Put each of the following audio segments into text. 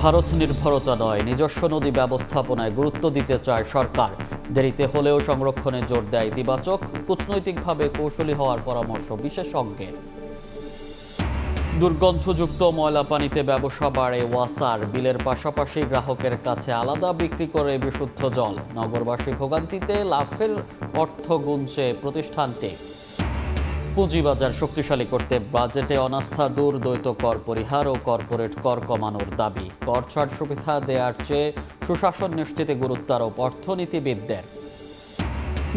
ভারত নির্ভরতা নয়, নিজস্ব নদী ব্যবস্থাপনায় গুরুত্ব দিতে চায় সরকার। দেরিতে হলেও সংরক্ষণে জোর দেয় ইতিবাচক, কূটনৈতিকভাবে কৌশলী হওয়ার পরামর্শ বিশেষজ্ঞের। দুর্গন্ধযুক্ত ময়লা পানিতে ব্যবসা বাড়ে ওয়াসার। বিলের পাশাপাশি গ্রাহকের কাছে আলাদা বিক্রি করে বিশুদ্ধ জল। নগরবাসী ভোগান্তিতে, লাভের অর্থ গুনছে প্রতিষ্ঠানটি। পুঁজিবাজার শক্তিশালী করতে বাজেটে অনাস্থা দূর, দ্বৈত কর পরিহার ও কর্পোরেট কর কমানোর দাবি। কর ছাড় সুবিধা দেওয়ার চেয়ে সুশাসন নিশ্চিতে গুরুত্ব আরোপ অর্থনীতিবিদদের।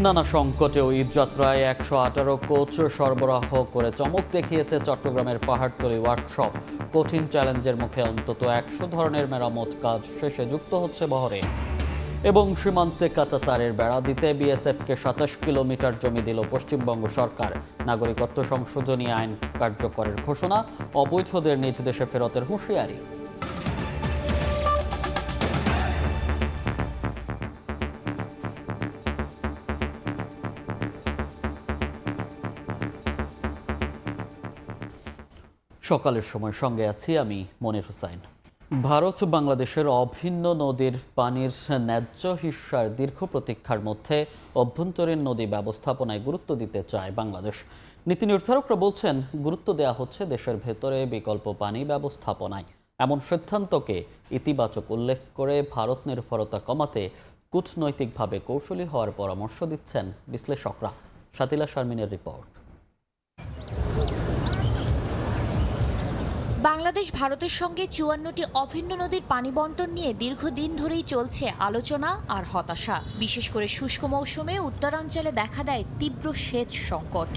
নানা সংকটেও ঈদযাত্রায় ১১৮ কোচ সরবরাহ করে চমক দেখিয়েছে চট্টগ্রামের পাহাড়তলী ওয়ার্কশপ। কঠিন চ্যালেঞ্জের মুখে অন্তত ১০০ ধরনের মেরামত কাজ শেষে যুক্ত হচ্ছে বহরে। এবং সীমান্তে কাঁচা তারের বেড়া দিতে বিএসএফকে ২৭ কিলোমিটার জমি দিল পশ্চিমবঙ্গ সরকার। নাগরিকত্ব সংশোধনী আইন কার্যকরের ঘোষণা, অবৈধদের নিজ দেশে ফেরতের হুঁশিয়ারি। সকালের সময় সঙ্গে আছি আমি মনির হোসাইন। ভারত বাংলাদেশের অভিন্ন নদীর পানির ন্যায্য হিস্যার দীর্ঘ প্রতীক্ষার মধ্যে অভ্যন্তরীণ নদী ব্যবস্থাপনায় গুরুত্ব দিতে চায় বাংলাদেশ। নীতি নির্ধারকরা বলছেন, গুরুত্ব দেওয়া হচ্ছে দেশের ভেতরে বিকল্প পানি ব্যবস্থাপনায়। এমন সিদ্ধান্তকে ইতিবাচক উল্লেখ করে ভারত নির্ভরতা কমাতে কূটনৈতিকভাবে কৌশলী হওয়ার পরামর্শ দিচ্ছেন বিশ্লেষকরা। Shatila শারমিনের report. বাংলাদেশ ভারতের সঙ্গে ৫৪টি অভিন্ন নদীর পানি বণ্টন নিয়ে দীর্ঘদিন ধরেই চলছে আলোচনা আর হতাশা। বিশেষ করে শুষ্ক মৌসুমে উত্তরাঞ্চলে দেখা দেয় তীব্র সেচ সংকট।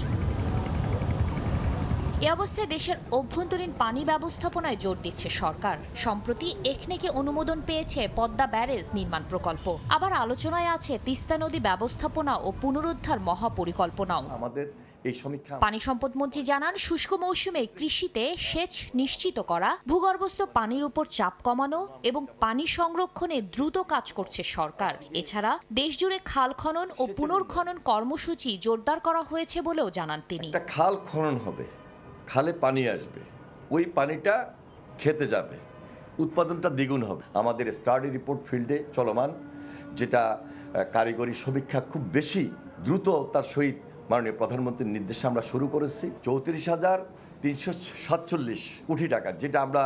এ অবস্থায় দেশের অভ্যন্তরীণ পানি ব্যবস্থাপনায় জোর দিচ্ছে সরকার। সম্প্রতি একনেকে অনুমোদন পেয়েছে পদ্মা ব্যারেজ নির্মাণ প্রকল্প। আবার আলোচনায় আছে তিস্তা নদী ব্যবস্থাপনা ও পুনরুদ্ধার মহাপরিকল্পনাও। আমাদের এই সমীক্ষা পানি সম্পদ মন্ত্রী জানান, শুষ্ক মৌসুমে কৃষিতে সেচ নিশ্চিত করা, ভূগর্ভস্থ পানির উপর চাপ কমানো এবং পানি সংরক্ষণে দ্রুত কাজ করছে সরকার। এছাড়া দেশজুড়ে খাল খনন ও পুনর্খনন কর্মসূচি জোরদার করা হয়েছে বলেও জানান তিনি। একটা খাল খনন হবে, খালে পানি আসবে, ওই পানিটা খেতে যাবে, উৎপাদনটা দ্বিগুণ হবে। আমাদের স্টাডি রিপোর্ট ফিল্ডে চলমান, যেটা কারিগরি সমীক্ষা খুব বেশি দ্রুত তার সহিত মাননীয় প্রধানমন্ত্রীর নির্দেশে আমরা শুরু করেছি। ৩৪,৩৪৭ কোটি টাকা যেটা আমরা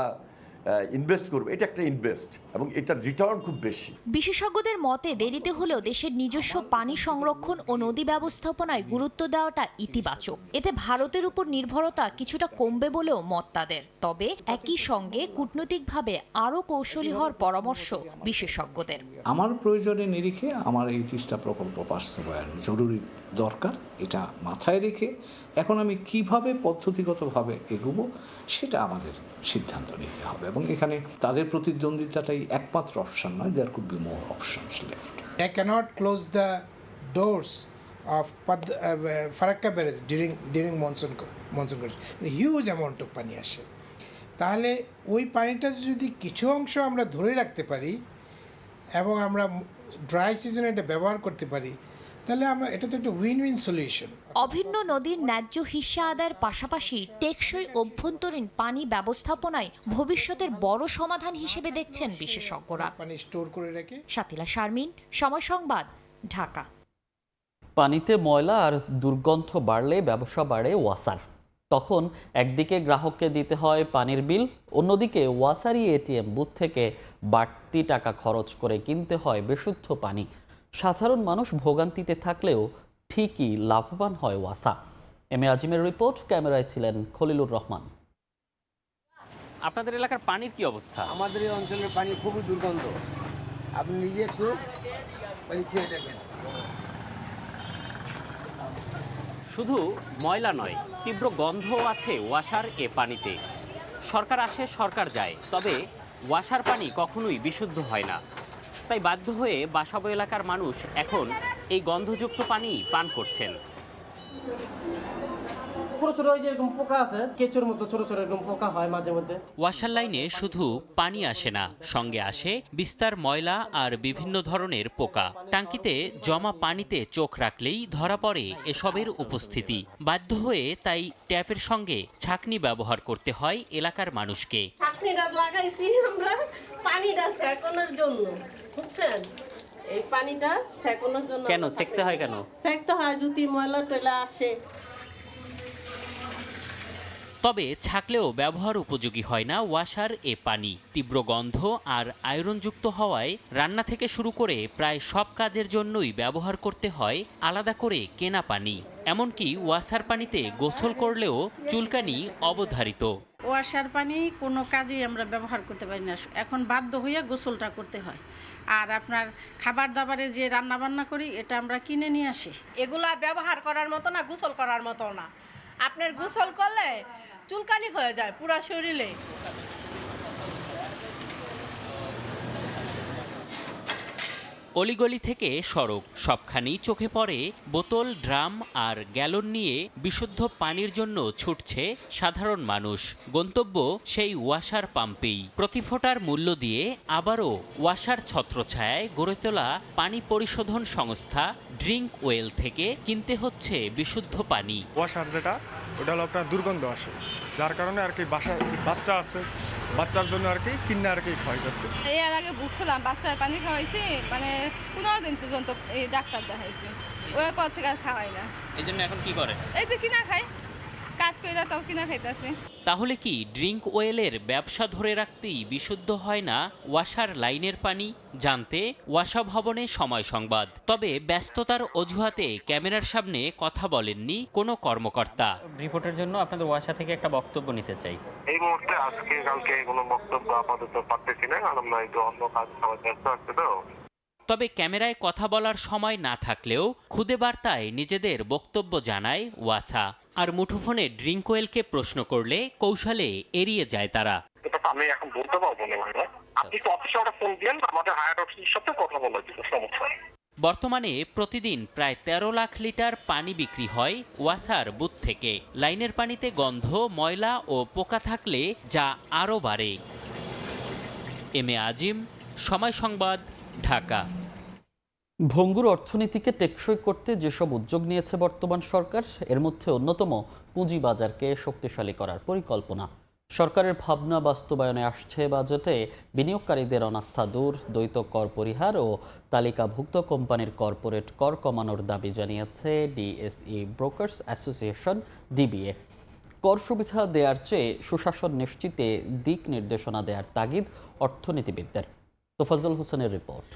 ইনভেস্ট করব, এটা একটা ইনভেস্ট এবং এটার রিটার্ন খুব বেশি। বিশেষজ্ঞদের মতে দেরিতে হলেও দেশের নিজস্ব পানি সংরক্ষণ ও নদী ব্যবস্থাপনায় গুরুত্ব দেওয়াটা ইতিবাচক। এতে ভারতের উপর নির্ভরতা কিছুটা কমবে বলেও মত তাদের। তবে একই সঙ্গে কূটনৈতিকভাবে আরও কৌশলী হওয়ার পরামর্শ বিশেষজ্ঞদের। আমার প্রয়োজনের নিরিখে আমার এই তিস্তা প্রকল্প বাস্তবায়ন জরুরি দরকার, এটা মাথায় রেখে এখন আমি কিভাবে পদ্ধতিগতভাবে এগোবো সেটা আমাদের সিদ্ধান্ত নিতে হবে। এবং এখানে তাদের প্রতিদ্বন্দ্বিতাটাই একমাত্র অপশন নয়, there could be more options left. I cannot close the doors of Farakka barrage during monsoon condition. Huge amount of পানি আসে, তাহলে ওই পানিটা যদি কিছু অংশ আমরা ধরে রাখতে পারি এবং আমরা ড্রাই সিজনে এটা ব্যবহার করতে পারি, তাহলে আমরা এটা তো একটা উইন সলিউশন। অভিন্ন নদীর ন্যায্য হিস্যা আদায়ের পাশাপাশি টেকসই অভ্যন্তরীণ পানি ব্যবস্থাপনায় ভবিষ্যতের বড় সমাধান হিসেবে দেখছেন বিশেষজ্ঞরা। পানি স্টোর করে রেখে। শাতিলা শারমিন, সময় সংবাদ, ঢাকা। পানিতে ময়লা আর দুর্গন্ধ বাড়লে ব্যবসা বাড়ে ওয়াসার। তখন একদিকে গ্রাহককে দিতে হয় পানির বিল, অন্যদিকে ওয়াসারই এটিএম বুথ থেকে বাড়তি টাকা খরচ করে কিনতে হয় বিশুদ্ধ পানি। সাধারণ মানুষ ভোগান্তিতে থাকলেও ঠিকই লাভবান হয় ওয়াসা। এম এ আজিমের রিপোর্ট, ক্যামেরায় ছিলেন খলিলুর রহমান। আপনাদের এলাকার পানির কি অবস্থা? আমাদের এই অঞ্চলের পানি খুবই দুর্গন্ধ, আপনি নিজে একটু পানি খেয়ে দেখেন। শুধু ময়লা নয়, তীব্র গন্ধও আছে ওয়াসার এ পানিতে। সরকার আসে, সরকার যায়, তবে ওয়াসার পানি কখনোই বিশুদ্ধ হয় না। তাই বাধ্য হয়ে বাসাবো এলাকার মানুষ এখন এই গন্ধযুক্ত পানি পান করছেন। ছোট ছোট ওই যে এরকম পোকা আছে, কেঁচোর মতো ছোট ছোট এরকম পোকা হয় মাঝে মধ্যে। ওয়াসার লাইনে শুধু পানি আসে না, সঙ্গে আসে বিস্তার ময়লা আর বিভিন্ন ধরনের পোকা। টাঙ্কিতে জমা পানিতে চোখ রাখলেই ধরা পড়ে এসবের উপস্থিতি। বাধ্য হয়ে তাই ট্যাপের সঙ্গে ছাঁকনি ব্যবহার করতে হয় এলাকার মানুষকে। ছাঁকনিটা লাগাইছি আমরা সেকনের জন্য, বুঝছেন? এই পানিটা সেকনের জন্য। কেন সেকতে হয় কেন? সেকতে হয় যদি ময়লা টয়লা আসে। তবে ছাকলেও ব্যবহার উপযোগী হয় না ওয়াসার এ পানি। তীব্র গন্ধ আর আয়রনযুক্ত হওয়ায় রান্না থেকে শুরু করে প্রায় সব কাজের জন্যই ব্যবহার করতে হয় আলাদা করে কেনা পানি। এমনকি ওয়াসার পানিতে গোসল করলেও চুলকানি অবধারিত। ওয়াসার পানি কোনো কাজেই আমরা ব্যবহার করতে পারি না, এখন বাধ্য হইয়া গোসলটা করতে হয়। আর আপনার খাবার দাবারে যে রান্না বান্না করি এটা আমরা কিনে নিয়ে আসি। এগুলা ব্যবহার করার মতো না, গোসল করার মতো না। আপনার গোসল করলে চুলকানি হয়ে যায় পুরো শরীরে। অলিগলি থেকে সড়ক সবখানেই চোখে পড়ে বোতল, ড্রাম আর গ্যালন নিয়ে বিশুদ্ধ পানির জন্য ছুটছে সাধারণ মানুষ। গন্তব্য সেই ওয়াসার পাম্পেই। প্রতি ফোঁটার মূল্য দিয়ে আবারও ওয়াসার ছত্রছায়ায় গড়ে তোলা পানি পরিশোধন সংস্থা ড্রিঙ্ক ওয়েল থেকে কিনতে হচ্ছে বিশুদ্ধ পানি। ওয়াসার যেটা ওটা হলো আপনার দুর্গন্ধ আসে, যার কারণে আর কি বাচ্চা আছে, বাচ্চার জন্য আর কি কিনে আর কি খাওয়াইতেছে। এর আগে ভুগছিলাম, বাচ্চার পানি খাওয়াইছি, মানে 15 দিন পর্যন্ত এই ডাক্তার দেখাইছি, ওই পর থেকে আর খাওয়াই না। এই জন্য এখন কি করে? এই যে কিনা খাই, কাট করে তাও কিনা খাইতেছি। তাহলে কি ড্রিঙ্ক ওয়েলের ব্যবসা ধরে রাখতেই বিশুদ্ধ হয় না ওয়াসার লাইনের পানি? জানতে ওয়াসা ভবনে সময় সংবাদ। তবে ব্যস্ততার অজুহাতে ক্যামেরার সামনে কথা বলেননি কোনো কর্মকর্তা। রিপোর্টের জন্য আপনাদের ওয়াসা থেকে একটা বক্তব্য নিতে চাই। এই মুহূর্তে আজকে কালকে কোনো বক্তব্য আপাতত পাচ্ছি না, কারণ আমরা একটু অন্য কাজ সবাই ব্যস্ত আছে তো। তবে ক্যামেরায় কথা বলার সময় না থাকলেও খুদে বার্তায় নিজেদের বক্তব্য জানায় ওয়াসা। আর মুঠোফোনে ড্রিঙ্ক ওয়েলকে প্রশ্ন করলে কৌশলে এড়িয়ে যায় তারা। এটা তো আমি এখন বলতে পারবো না ভাই, আপনি তো অফিসে ওটা ফোন দিন, আমাদের হায়ার অফিসের সাথে কথা বলা যেত, সমস্যা নেই। বর্তমানে প্রতিদিন প্রায় 13 লাখ লিটার পানি বিক্রি হয় ওয়াসার বুথ থেকে। লাইনের পানিতে গন্ধ, ময়লা ও পোকা থাকলে যা আরও বাড়ে। এম এ আজিম, সময় সংবাদ, ঢাকা। ভঙ্গুর অর্থনীতিকে টেকসই করতে যেসব উদ্যোগ নিয়েছে বর্তমান সরকার, এর মধ্যে অন্যতম পুঁজিবাজারকে শক্তিশালী করার পরিকল্পনা। সরকারের ভাবনা বাস্তবায়নে আসছে বাজেটে বিনিয়োগকারীদের অনাস্থা দূর, দ্বৈত কর পরিহার ও তালিকাভুক্ত কোম্পানির কর্পোরেট কর কমানোর দাবি জানিয়েছে ডিএসই ব্রোকার্স অ্যাসোসিয়েশন ডিবিএ। কর সুবিধা দেওয়ার চেয়ে সুশাসন নিশ্চিতে দিক নির্দেশনা দেওয়ার তাগিদ অর্থনীতিবিদদের। তোফাজ্জল হোসেনের রিপোর্ট।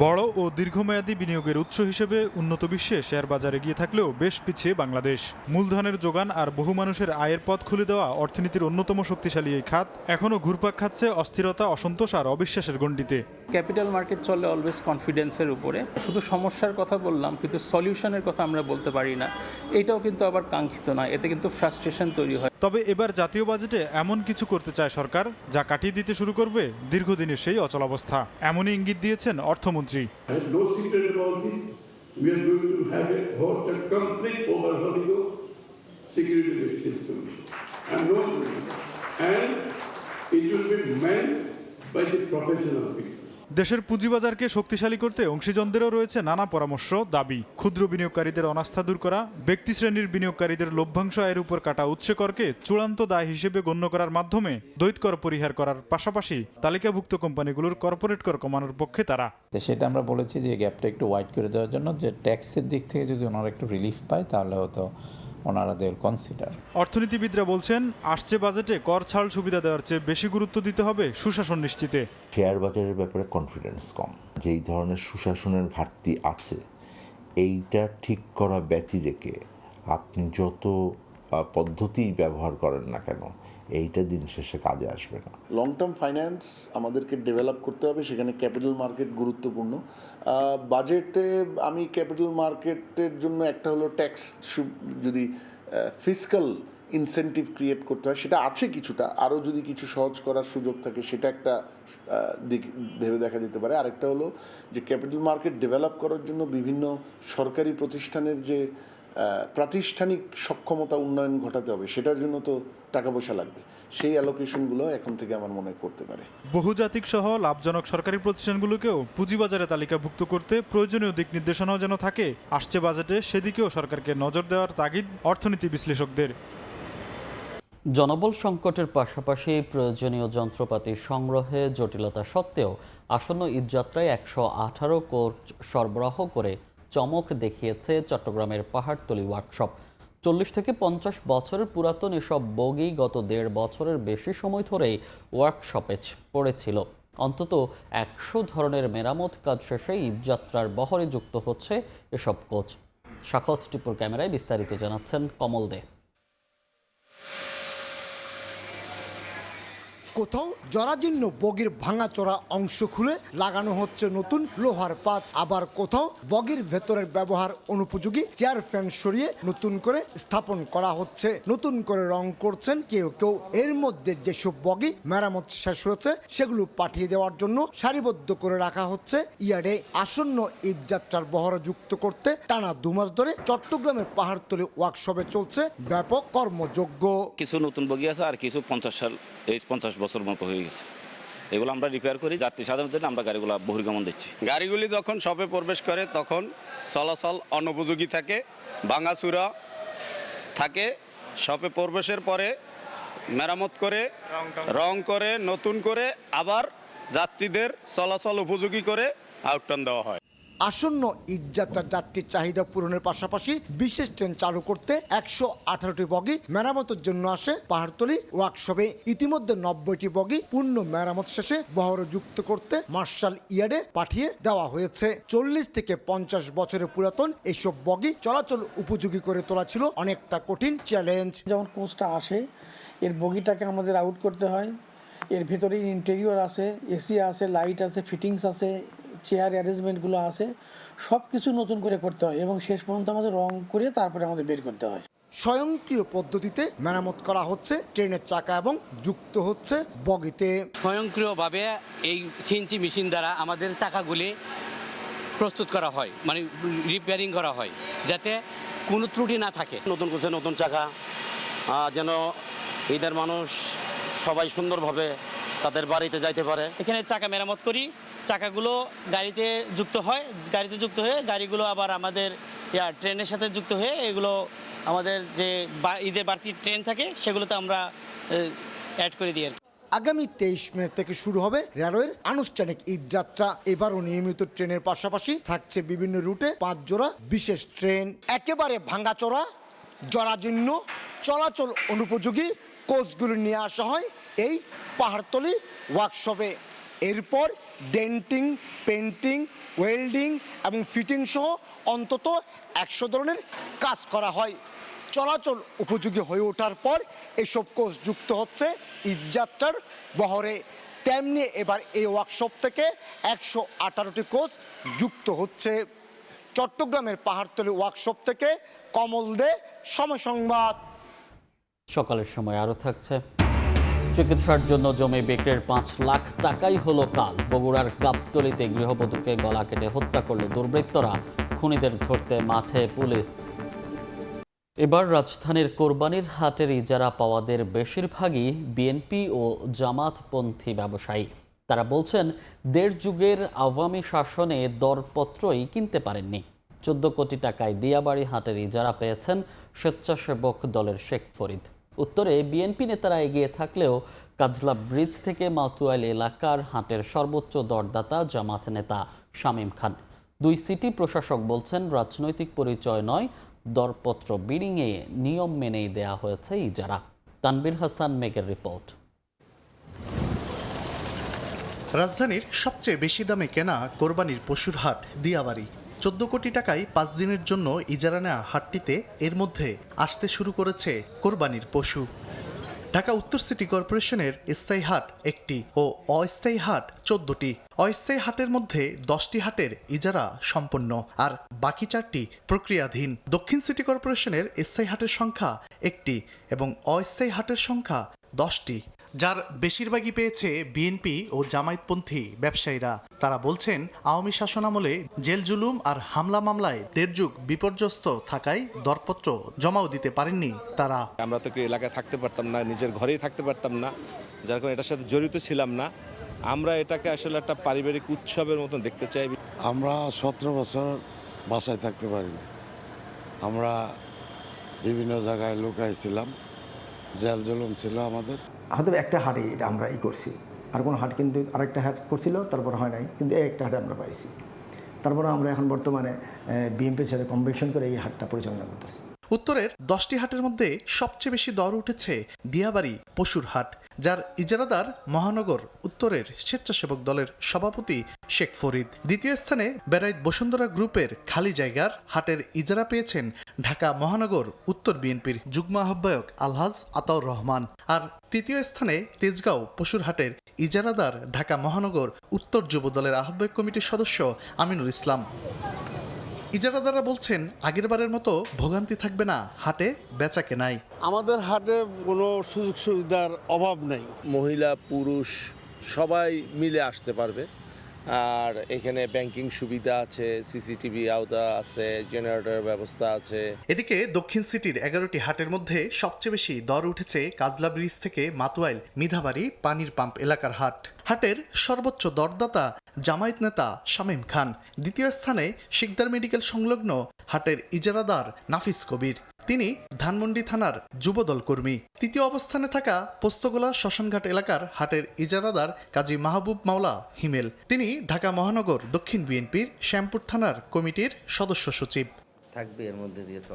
বড় ও দীর্ঘমেয়াদী বিনিয়োগের উৎস হিসেবে উন্নত বিশ্বে শেয়ার বাজারে এগিয়ে থাকলেও বেশ পিছিয়ে বাংলাদেশ। মূলধনের যোগান আর বহু মানুষের আয়ের পথ খুলে দেওয়া অর্থনীতির অন্যতম শক্তিশালী এই খাত এখনও ঘুরপাক খাচ্ছে অস্থিরতা, অসন্তোষ আর অবিশ্বাসের গণ্ডিতে। ক্যাপিটাল মার্কেট চলে অলওয়েজ কনফিডেন্সের উপরে। শুধু সমস্যার কথা বললাম, কিন্তু সলিউশনের কথা আমরা বলতে পারি না। এটাও কিন্তু আবার কাঙ্ক্ষিত নয়, এতে কিন্তু ফ্রাস্ট্রেশন তৈরি হয়। তবে এবার জাতীয় বাজেটে এমন কিছু করতে চায় সরকার যা কাটিয়ে দিতে শুরু করবে দীর্ঘদিনের সেই অচলাবস্থা। এমনই ইঙ্গিত দিয়েছেন অর্থমন্ত্রী। দেশের পুঁজিবাজারকে শক্তিশালী করতে অংশীজনদেরও রয়েছে নানা পরামর্শ, দাবি। ক্ষুদ্র বিনিয়োগকারীদের অনাস্থা দূর করা, ব্যক্তি শ্রেণীর বিনিয়োগকারীদের লভ্যাংশ আয়ের উপর কাটা উৎসে করকে চূড়ান্ত দায় হিসেবে গণ্য করার মাধ্যমে দ্বৈত কর পরিহার করার পাশাপাশি তালিকাভুক্ত কোম্পানিগুলোর কর্পোরেট কর কমানোর পক্ষে তারা। সেটা আমরা বলেছি যে গ্যাপটা একটু ওয়াইড করে দেওয়ার জন্য, যে ট্যাক্সের দিক থেকে যদি ওনারা একটু রিলিফ পায় তাহলে হয়তো ওনারা দে উইল কনসিডার। অর্থনীতিবিদরা বলছেন আসছে বাজেটে কর ছাড় সুবিধা দেওয়ার চেয়ে বেশি গুরুত্ব দিতে হবে সুশাসন নিশ্চিতে। শেয়ার বাজারের ব্যাপারে কনফিডেন্স কম, যেই ধরনের সুশাসনের ঘাটতি আছে এইটা ঠিক করা ব্যতি রেখে আপনি যত পদ্ধতি ব্যবহার করেন না কেন, এইটা দিন শেষে কাজে আসবে না। লং টার্ম ফাইন্যান্স আমাদেরকে ডেভেলপ করতে হবে, সেখানে ক্যাপিটাল মার্কেট গুরুত্বপূর্ণ। বাজেটে আমি ক্যাপিটাল মার্কেটের জন্য একটা হলো ট্যাক্স, যদি ফিসক্যাল ইনসেন্টিভ ক্রিয়েট করতে হয় সেটা আছে কিছুটা, আরও যদি কিছু সহজ করার সুযোগ থাকে সেটা একটা দিক ভেবে দেখা যেতে পারে। আরেকটা হলো যে ক্যাপিটাল মার্কেট ডেভেলপ করার জন্য বিভিন্ন সরকারি প্রতিষ্ঠানের যে প্রাতিষ্ঠানিক সক্ষমতা উন্নয়ন ঘটাতে হবে, সেটার জন্য তো টাকা পয়সা লাগবে, সেই অ্যালোকেশনগুলো এখন থেকে আমার মনে করতে পারে। বহুজাতিক সহ লাভজনক সরকারি প্রতিষ্ঠানগুলোকেও পুঁজিবাজারে তালিকাভুক্ত করতে প্রয়োজনীয় দিক নির্দেশনাও যেন থাকে। আসছে বাজেটে সেদিকেও সরকারকে নজর দেওয়ার তাগিদ অর্থনীতি বিশ্লেষকদের। জনবল সংকটের পাশাপাশি প্রয়োজনীয় যন্ত্রপাতি সংগ্রহে জটিলতা সত্ত্বেও আসন্ন ঈদযাত্রায় 118 কোচ সরবরাহ করে চমক দেখিয়েছে চট্টগ্রামের পাহাড়তলী ওয়ার্কশপ। 40 থেকে 50 বছরের পুরাতন এসব বগি গত 1.5 বছরের বেশি সময় ধরেই ওয়ার্কশপে পড়েছিল। অন্তত 100 ধরনের মেরামত কাজ শেষে ঈদযাত্রার বহরে যুক্ত হচ্ছে এসব কোচ। সাখত টিপুর ক্যামেরায় বিস্তারিত জানাচ্ছেন কমল দে। কোথাও জরাজীর্ণ বগির ভাঙাচোরা অংশ খুলে লাগানো হচ্ছে নতুন লোহার পাত, আবার কোথাও বগির ভেতরের ব্যবহার অনুপযোগী চেয়ার ফ্যান সরিয়ে নতুন করে স্থাপন করা হচ্ছে। নতুন করে রং করছেন কেউ কেউ। এর মধ্যে যেসব বগি মেরামত শেষ হয়েছে সেগুলো পাঠিয়ে দেওয়ার জন্য সারিবদ্ধ করে রাখা হচ্ছে ইয়ার্ডে। আসন্ন ঈদযাত্রার বহরে যুক্ত করতে টানা 2 মাস ধরে চট্টগ্রামের পাহাড়তলী ওয়ার্কশপে চলছে ব্যাপক কর্মযজ্ঞ। কিছু নতুন বগি আছে আর কিছু 50 বছর মতো হয়ে গেছে। এগুলো আমরা রিপেয়ার করি, যাত্রী সাধারণত আমরা গাড়িগুলো বহির্গমন দিচ্ছি। গাড়িগুলি যখন শপে প্রবেশ করে তখন চলাচল অনুপযোগী থাকে, ভাঙাচুরা থাকে। শপে প্রবেশের পরে মেরামত করে রং করে নতুন করে আবার যাত্রীদের চলাচল উপযোগী করে আউটটার্ন দেওয়া হয়। আসন্ন ঈদযাত্রার যাত্রীর চাহিদা পূরণের পাশাপাশি বিশেষ ট্রেন চালু করতে 118টি বগি মেরামতের জন্য আসে পাহাড়তলী ওয়ার্কশপে। ইতিমধ্যে 90টি বগি পূর্ণ মেরামত শেষে বহরে যুক্ত করতে মার্শাল ইয়ার্ডে পাঠিয়ে দেওয়া হয়েছে। 40 থেকে 50 বছরের পুরাতন এসব বগি চলাচল উপযোগী করে তোলা ছিল অনেকটা কঠিন চ্যালেঞ্জ। যখন কোচটা আসে এর বগিটাকে আমাদের আউট করতে হয়। এর ভেতরে ইন্টেরিয়র আছে, এসি আছে, লাইট আছে, ফিটিংস আছে, চেয়ার অ্যারেঞ্জমেন্টগুলো আছে, সব কিছু নতুন করে করতে হয় এবং শেষ পর্যন্ত আমাদের রং করে তারপরে আমাদের বের করতে হয়। স্বয়ংক্রিয় পদ্ধতিতে মেরামত করা হচ্ছে ট্রেনের চাকা এবং যুক্ত হচ্ছে বগিতে। স্বয়ংক্রিয়ভাবে এই সিএনসি মেশিন দ্বারা আমাদের চাকাগুলি প্রস্তুত করা হয়, মানে রিপেয়ারিং করা হয়, যাতে কোনো ত্রুটি না থাকে। নতুন করছে নতুন চাকা, যেন ঈদের মানুষ সবাই সুন্দরভাবে তাদের বাড়িতে যাইতে পারে। এখানে চাকা মেরামত করি, চাকাগুলো গাড়িতে যুক্ত হয়, গাড়িতে যুক্ত হয়ে গাড়িগুলো আবার আমাদের ট্রেনের সাথে যুক্ত হয়ে এগুলো আমাদের যে ঈদের বাড়তি ট্রেন থাকে সেগুলোতে আমরা অ্যাড করে দিই। আগামী 23 মে থেকে শুরু হবে রেলওয়ের আনুষ্ঠানিক ঈদযাত্রা। এবারও নিয়মিত ট্রেনের পাশাপাশি থাকছে বিভিন্ন রুটে 5 জোড়া বিশেষ ট্রেন। একেবারে ভাঙাচোরা জরাজীর্ণ চলাচল অনুপযোগী কোচগুলো নিয়ে আসা হয় এই পাহাড়তলী ওয়ার্কশপে। এরপর ডেন্টিং, পেন্টিং, ওয়েল্ডিং এবং ফিটিং সহ অন্তত 100 ধরনের কাজ করা হয়। চলাচল উপযোগী হয়ে ওঠার পর এসব কোচ যুক্ত হচ্ছে ঈদযাত্রার বহরে। তেমনি এবার এই ওয়ার্কশপ থেকে 118টি কোচ যুক্ত হচ্ছে। চট্টগ্রামের পাহাড়তলী ওয়ার্কশপ থেকে কমল দে, সময় সংবাদ। সকালের সময় আরও থাকছে। চিকিৎসার জন্য জমি বিক্রির 5 লাখ টাকাই হলো কাল। বগুড়ার গাবতলীতে গৃহবধূকে গলা কেটে হত্যা করল দুর্বৃত্তরা। খুনিদের ধরতে মাঠে পুলিশ। এবার রাজধানীর কোরবানির হাটের ইজারা পাওয়াদের বেশিরভাগই বিএনপি ও জামাতপন্থী ব্যবসায়ী। তারা বলছেন 1.5 যুগের আওয়ামী শাসনে দরপত্রই কিনতে পারেননি। 14 কোটি টাকায় দিয়াবাড়ি হাটের ইজারা পেয়েছেন স্বেচ্ছাসেবক দলের শেখ ফরিদ। উত্তরে বিএনপি নেতারা এগিয়ে থাকলেও কাজলা ব্রিজ থেকে মাতুয়াইল এলাকার হাটের সর্বোচ্চ দরদাতা জামাত নেতা শামীম খান। 2 সিটি প্রশাসক বলছেন রাজনৈতিক পরিচয় নয়, দরপত্র বিডিংয়ে নিয়ম মেনেই দেয়া হয়েছে ইজারা। তানবীর হাসান মেঘের রিপোর্ট। রাজধানীর সবচেয়ে বেশি দামে কেনা কোরবানির পশুর হাট দিয়াবাড়ি। 14 কোটি টাকায় 5 দিনের জন্য ইজারা নেওয়া হাটটিতে এর মধ্যে আসতে শুরু করেছে কোরবানির পশু। ঢাকা উত্তর সিটি কর্পোরেশনের স্থায়ী হাট 1টি ও অস্থায়ী হাট 14টি। অস্থায়ী হাটের মধ্যে 10টি হাটের ইজারা সম্পন্ন, আর বাকি 4টি প্রক্রিয়াধীন। দক্ষিণ সিটি কর্পোরেশনের স্থায়ী হাটের সংখ্যা 1টি এবং অস্থায়ী হাটের সংখ্যা 10টি, যার বেশিরভাগই পেয়েছে বিএনপি ও জামায়াতপন্থী ব্যবসায়ীরা। তারা বলছেন আওয়ামী শাসনামলে জেল জুলুম আর হামলা মামলায় 1.5 যুগ বিপর্যস্ত থাকায় দরপত্র জমাও দিতে পারেননি তারা। আমরা তো এলাকায় থাকতে পারতাম না, নিজের ঘরেই থাকতে পারতাম না, যার কারণে এটার সাথে জড়িত ছিলাম না। আমরা এটাকে আসলে একটা পারিবারিক উৎসবের মতন দেখতে চাই। আমরা 17 বছর বাসায় থাকতে পারিনি। আমরা বিভিন্ন জায়গায় লুকাইছিলাম, জেল জুলুম ছিল আমাদের। হয়তো একটা হাটে এটা আমরা করছি, আর কোনো হাট কিন্তু আরেকটা হাট করছিল, তারপর হয় নাই, কিন্তু এই একটা হাটে আমরা পাইছি। তারপরে আমরা এখন বর্তমানে বিএমপির সাথে কম্বিনেশন করে এই হাটটা পরিচালনা করতেছি। উত্তরের 10টি হাটের মধ্যে সবচেয়ে বেশি দর উঠেছে দিয়াবাড়ি পশুর হাট, যার ইজারাদার মহানগর উত্তরের স্বেচ্ছাসেবক দলের সভাপতি শেখ ফরিদ। দ্বিতীয় স্থানে বেড়াইত বসুন্ধরা গ্রুপের খালি জায়গার হাটের ইজারা পেয়েছেন ঢাকা মহানগর উত্তর বিএনপির যুগ্ম আহ্বায়ক আলহাজ আতাউর রহমান। আর তৃতীয় স্থানে তেজগাঁও পশুর হাটের ইজারাদার ঢাকা মহানগর উত্তর যুব দলের আহ্বায়ক কমিটির সদস্য আমিনুল ইসলাম। ইজারাদাররা বলছেন আগেরবারের মতো ভোগান্তি থাকবে না হাটে বেচা কেনায়। আমাদের হাটে কোনো সুযোগ সুবিধার অভাব নেই। মহিলা পুরুষ সবাই মিলে আসতে পারবে, আর এখানে ব্যাংকিং সুবিধা আছে, সিসিটিভি আওতা আছে, জেনারেটর ব্যবস্থা আছে। এদিকে দক্ষিণ সিটির 11টি হাটের মধ্যে সবচেয়ে বেশি দর উঠেছে কাজলা ব্রিজ থেকে মাতুয়াইল মিধাবাড়ি পানির পাম্প এলাকার হাট। হাটের সর্বোচ্চ দরদাতা জামায়াত নেতা শামীম খান। দ্বিতীয় স্থানে শিকদার মেডিকেল সংলগ্ন হাটের ইজারাদার নাফিস কবির, তিনি ধানমন্ডি থানার যুবদল কর্মী। তৃতীয় অবস্থানে থাকা পোস্তগোলা শ্মশানঘাট এলাকার হাটের ইজারাদার কাজী মাহবুব মাওলা হিমেল, তিনি ঢাকা মহানগর দক্ষিণ বিএনপির শ্যামপুর থানার কমিটির সদস্য সচিব।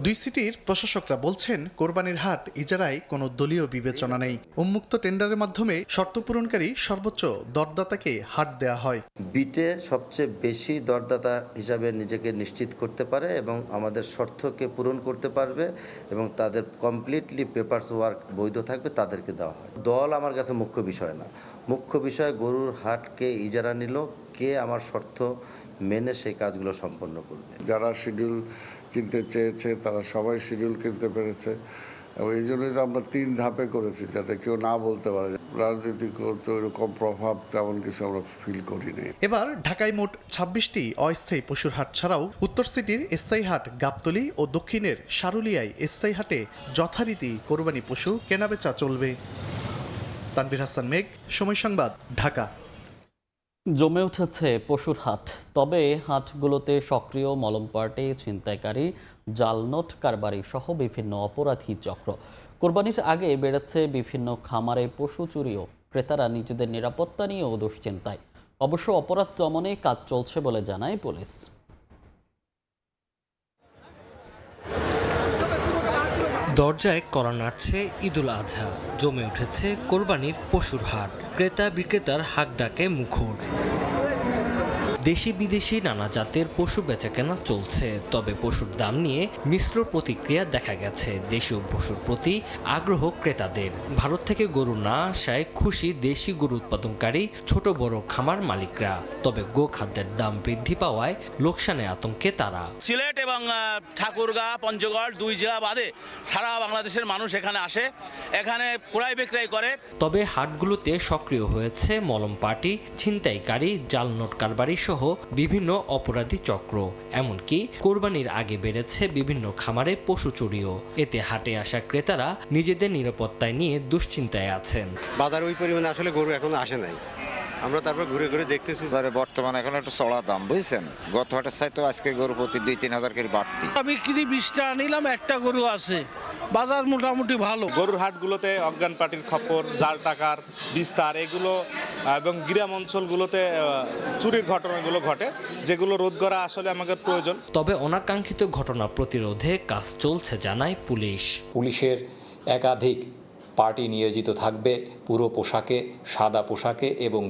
দুই সিটির প্রশাসকরা বলছেন কোরবানির হাট ইজারায় কোনো দলীয় বিবেচনা নেই। উন্মুক্ত টেন্ডারের মাধ্যমে শর্ত পূরণকারী সর্বোচ্চ দরদাতাকে হাট দেয়া হয়। বিটে সবচেয়ে বেশি দরদাতা হিসাবে নিজেকে নিশ্চিত করতে পারে এবং আমাদের শর্তকে পূরণ করতে পারবে এবং তাদের কমপ্লিটলি পেপারস ওয়ার্ক বৈধ থাকবে, তাদেরকে দেওয়া হয়। দল আমার কাছে মুখ্য বিষয় না, মুখ্য বিষয় গরুর হাটকে ইজারা নিল, কে আমার শর্ত মেনে সেই কাজগুলো সম্পন্ন করবে। যারা শিডিউল কিনতে চেয়েছে তারা সবাই শিডিউল কিনতে পেরেছে, এবং এই জন্যই তো আমরা 3 ধাপে করেছি, যাতে কেউ না বলতে পারে। রাজনীতি করতে ওইরকম প্রভাব তেমন কিছু আমরা ফিল করিনি। এবার ঢাকায় মোট 26টি অস্থায়ী পশুর হাট ছাড়াও উত্তর সিটির স্থায়ী হাট গাবতলী ও দক্ষিণের সারুলিয়ায় স্থায়ী হাটে যথারীতি কোরবানি পশু কেনাবেচা চলবে। তানভীর হাসান মেঘ, সময় সংবাদ, ঢাকা। জমে উঠেছে পশুর হাট, তবে হাটগুলোতে সক্রিয় মলম পার্টি, ছিনতাইকারী, জাল নোট কারবারি সহ বিভিন্ন অপরাধী চক্র। কোরবানির আগে বেড়েছে বিভিন্ন খামারে পশু চুরিও। ক্রেতারা নিজেদের নিরাপত্তা নিয়েও দুশ্চিন্তায়। অবশ্য অপরাধ দমনে কাজ চলছে বলে জানায় পুলিশ। দরজায় কড়া নাড়ছে ঈদুল আজহা, জমে উঠেছে কোরবানির পশুর হাট। ক্রেতা বিক্রেতার হাক ডাকে মুখর। দেশি বিদেশি নানা জাতের পশু বেচাকেনা চলছে, তবে পশুর দাম নিয়ে মিশ্র প্রতিক্রিয়া দেখা গেছে। দেশীয় পশুর প্রতি আগ্রহ ক্রেতাদের। ভারত থেকে গরু না আসায় খুশি দেশি গরু উৎপাদনকারী ছোট বড় খামার মালিকরা, তবে গো খাদ্যের দাম বৃদ্ধি পাওয়ায় লোকসানে আতঙ্কে তারা। সিলেট এবং ঠাকুরগাঁ, পঞ্চগড় 2 জেলা বাদে সারা বাংলাদেশের মানুষ এখানে আসে, এখানে ক্রয় বিক্রয় করে। তবে হাটগুলোতে সক্রিয় হয়েছে মলম পার্টি, ছিনতাইকারী, জাল নোট কারবারি সহ বিভিন্ন অপরাধী চক্র। এমনকি কোরবানির আগে বেড়েছে বিভিন্ন খামারে পশু চুরিও। এতে হাটে আসা ক্রেতারা নিজেদের নিরাপত্তায় নিয়ে দুশ্চিন্তায় আছেন। বাজার ওই পরিমাণে আসলে গরু এখনো আসে নাই, আমরা তারপর ঘুরে ঘুরে দেখতেছি। বর্তমানে এখন একটা চড়া দাম, বুঝছেন, গত হাটের চাইতে আজকে গরু প্রতি 2-3 হাজার করে বাড়তি। বিক্রি 20টা নিলাম, একটা গরু আছে, বাজার মোটামুটি ভালো। গরুর হাটগুলোতে অজ্ঞান পার্টির খপ্পর, জাল টাকার বিস্তার এগুলো এবং গ্রাম অঞ্চলগুলোতে চুরির ঘটনাগুলো ঘটে, যেগুলো রোধ করা আসলে আমাদের প্রয়োজন। তবে অনাকাঙ্ক্ষিত ঘটনা প্রতিরোধে কাজ চলছে জানায় পুলিশ। পুলিশের একাধিক পার্টি নিয়োজিত থাকবে পুরো পোশাকে, সাদা পোশাকে, এবং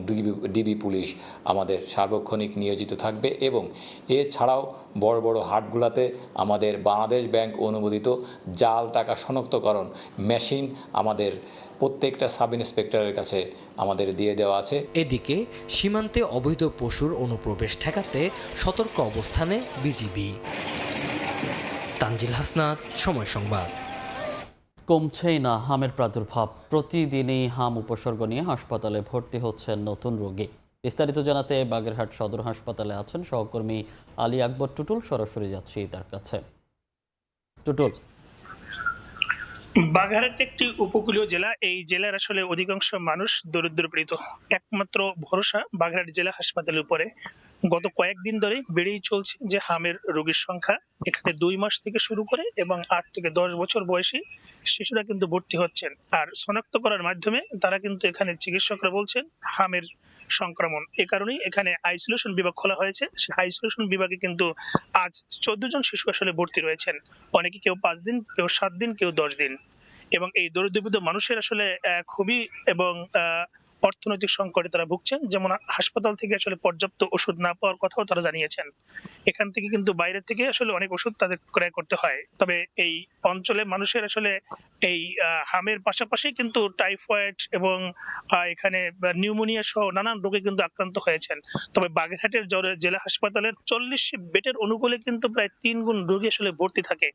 ডিবি পুলিশ আমাদের সার্বক্ষণিক নিয়োজিত থাকবে। এবং এছাড়াও বড় বড় হাটগুলোতে আমাদের বাংলাদেশ ব্যাংক অনুমোদিত জাল টাকা শনাক্তকরণ মেশিন আমাদের প্রত্যেকটা সাব ইন্সপেক্টরের কাছে আমাদের দিয়ে দেওয়া আছে। এদিকে সীমান্তে অবৈধ পশুর অনুপ্রবেশ ঠেকাতে সতর্ক অবস্থানে বিজিবি। তানজিল হাসনাত, সময় সংবাদ। কমছেই না হামের প্রাদুর্ভাব। প্রতিদিনই হাম উপসর্গ নিয়ে হাসপাতালে ভর্তি হচ্ছেন নতুন রোগী। বিস্তারিত জানাতে বাগেরহাট সদর হাসপাতালে আছেন সহকর্মী আলী আকবর টুটুল। সরাসরি যাচ্ছি তার কাছে। টুটুল, বাগেরহাট একটি উপকূলীয় জেলা। এই জেলার আসলে অধিকাংশ মানুষ দরিদ্রপীড়িত। একমাত্র ভরসা বাগেরহাট জেলা হাসপাতালের উপরে। গত কয়েকদিন ধরে বেড়েই চলছে যে হামের রোগীর সংখ্যা। এখানে 2 মাস থেকে শুরু করে এবং 8 থেকে 10 বছর বয়সী শিশুরা কিন্তু ভর্তি হচ্ছেন। আর শনাক্ত করার মাধ্যমে তারা কিন্তু এখানে চিকিৎসকরা বলছেন হামের সংক্রমণ। এ কারণেই এখানে আইসোলেশন বিভাগ খোলা হয়েছে। সেই আইসোলেশন বিভাগে কিন্তু আজ 14 জন শিশু আসলে ভর্তি রয়েছেন। অনেকে কেউ 5 দিন, কেউ 7 দিন, কেউ 10 দিন। এবং এই দরিদ্র মানুষের আসলে খুবই এবং অর্থনৈতিক সংকটে তারা ভুগছেন। যেমন হাসপাতাল থেকে আসলে পর্যাপ্ত ওষুধ না পাওয়ার কথাও তারা জানিয়েছেন। এখান থেকে কিন্তু বাইরের থেকে আসলে অনেক ওষুধ তাদের ক্রয় করতে হয়। তবে এই অঞ্চলে মানুষের আসলে এই হামের পাশাপাশি কিন্তু টাইফয়েড এবং এখানে নিউমোনিয়া সহ নানান রোগে কিন্তু আক্রান্ত হয়েছেন। তবে বাগেরহাটের জেলা হাসপাতালের 40 বেডের অনুকূলে কিন্তু প্রায় 3 গুণ রোগী আসলে ভর্তি থাকে।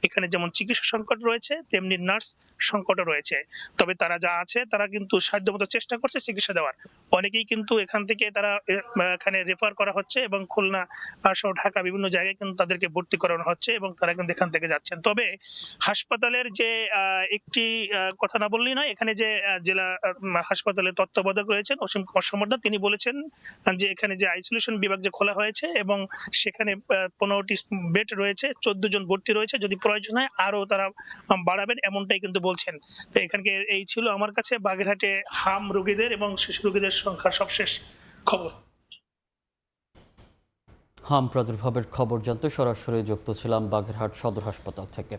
এখানে যেমন চিকিৎসা সংকট রয়েছে, তেমনি নার্স সংকটও রয়েছে। তবে তারা যা আছে তারা কিন্তু সাধ্যমতো চেষ্টা করছে চিকিৎসা দেওয়ার। অনেকেই কিন্তু এখান থেকে তারা এখানে রেফার করা হচ্ছে এবং খুলনা সহ ঢাকা বিভিন্ন জায়গায় কিন্তু তাদেরকে ভর্তি করানো হচ্ছে এবং তারা কিন্তু এখান থেকে যাচ্ছেন। তবে হাসপাতালের যে একটি কথা না বললেই নয়, এখানে যে জেলা হাসপাতালের তত্ত্বাবধায়ক রয়েছেন অসীম কুমার সমর্দা, তিনি বলেছেন যে এখানে যে আইসোলেশন বিভাগ যে খোলা হয়েছে এবং সেখানে 15টি বেড রয়েছে, 14 জন ভর্তি রয়েছে, যদি প্রয়োজন হয় আরো তারা বাড়াবেন এমনটাই কিন্তু বলছেন। তো এখানকে এই ছিল আমার কাছে বাগেরহাটে হাম রোগীদের এবং শিশু রোগীদের সংখ্যার সবশেষ খবর। হাম প্রাদুর্ভাবের খবর জানতে সরাসরি যুক্ত ছিলাম বাগেরহাট সদর হাসপাতাল থেকে।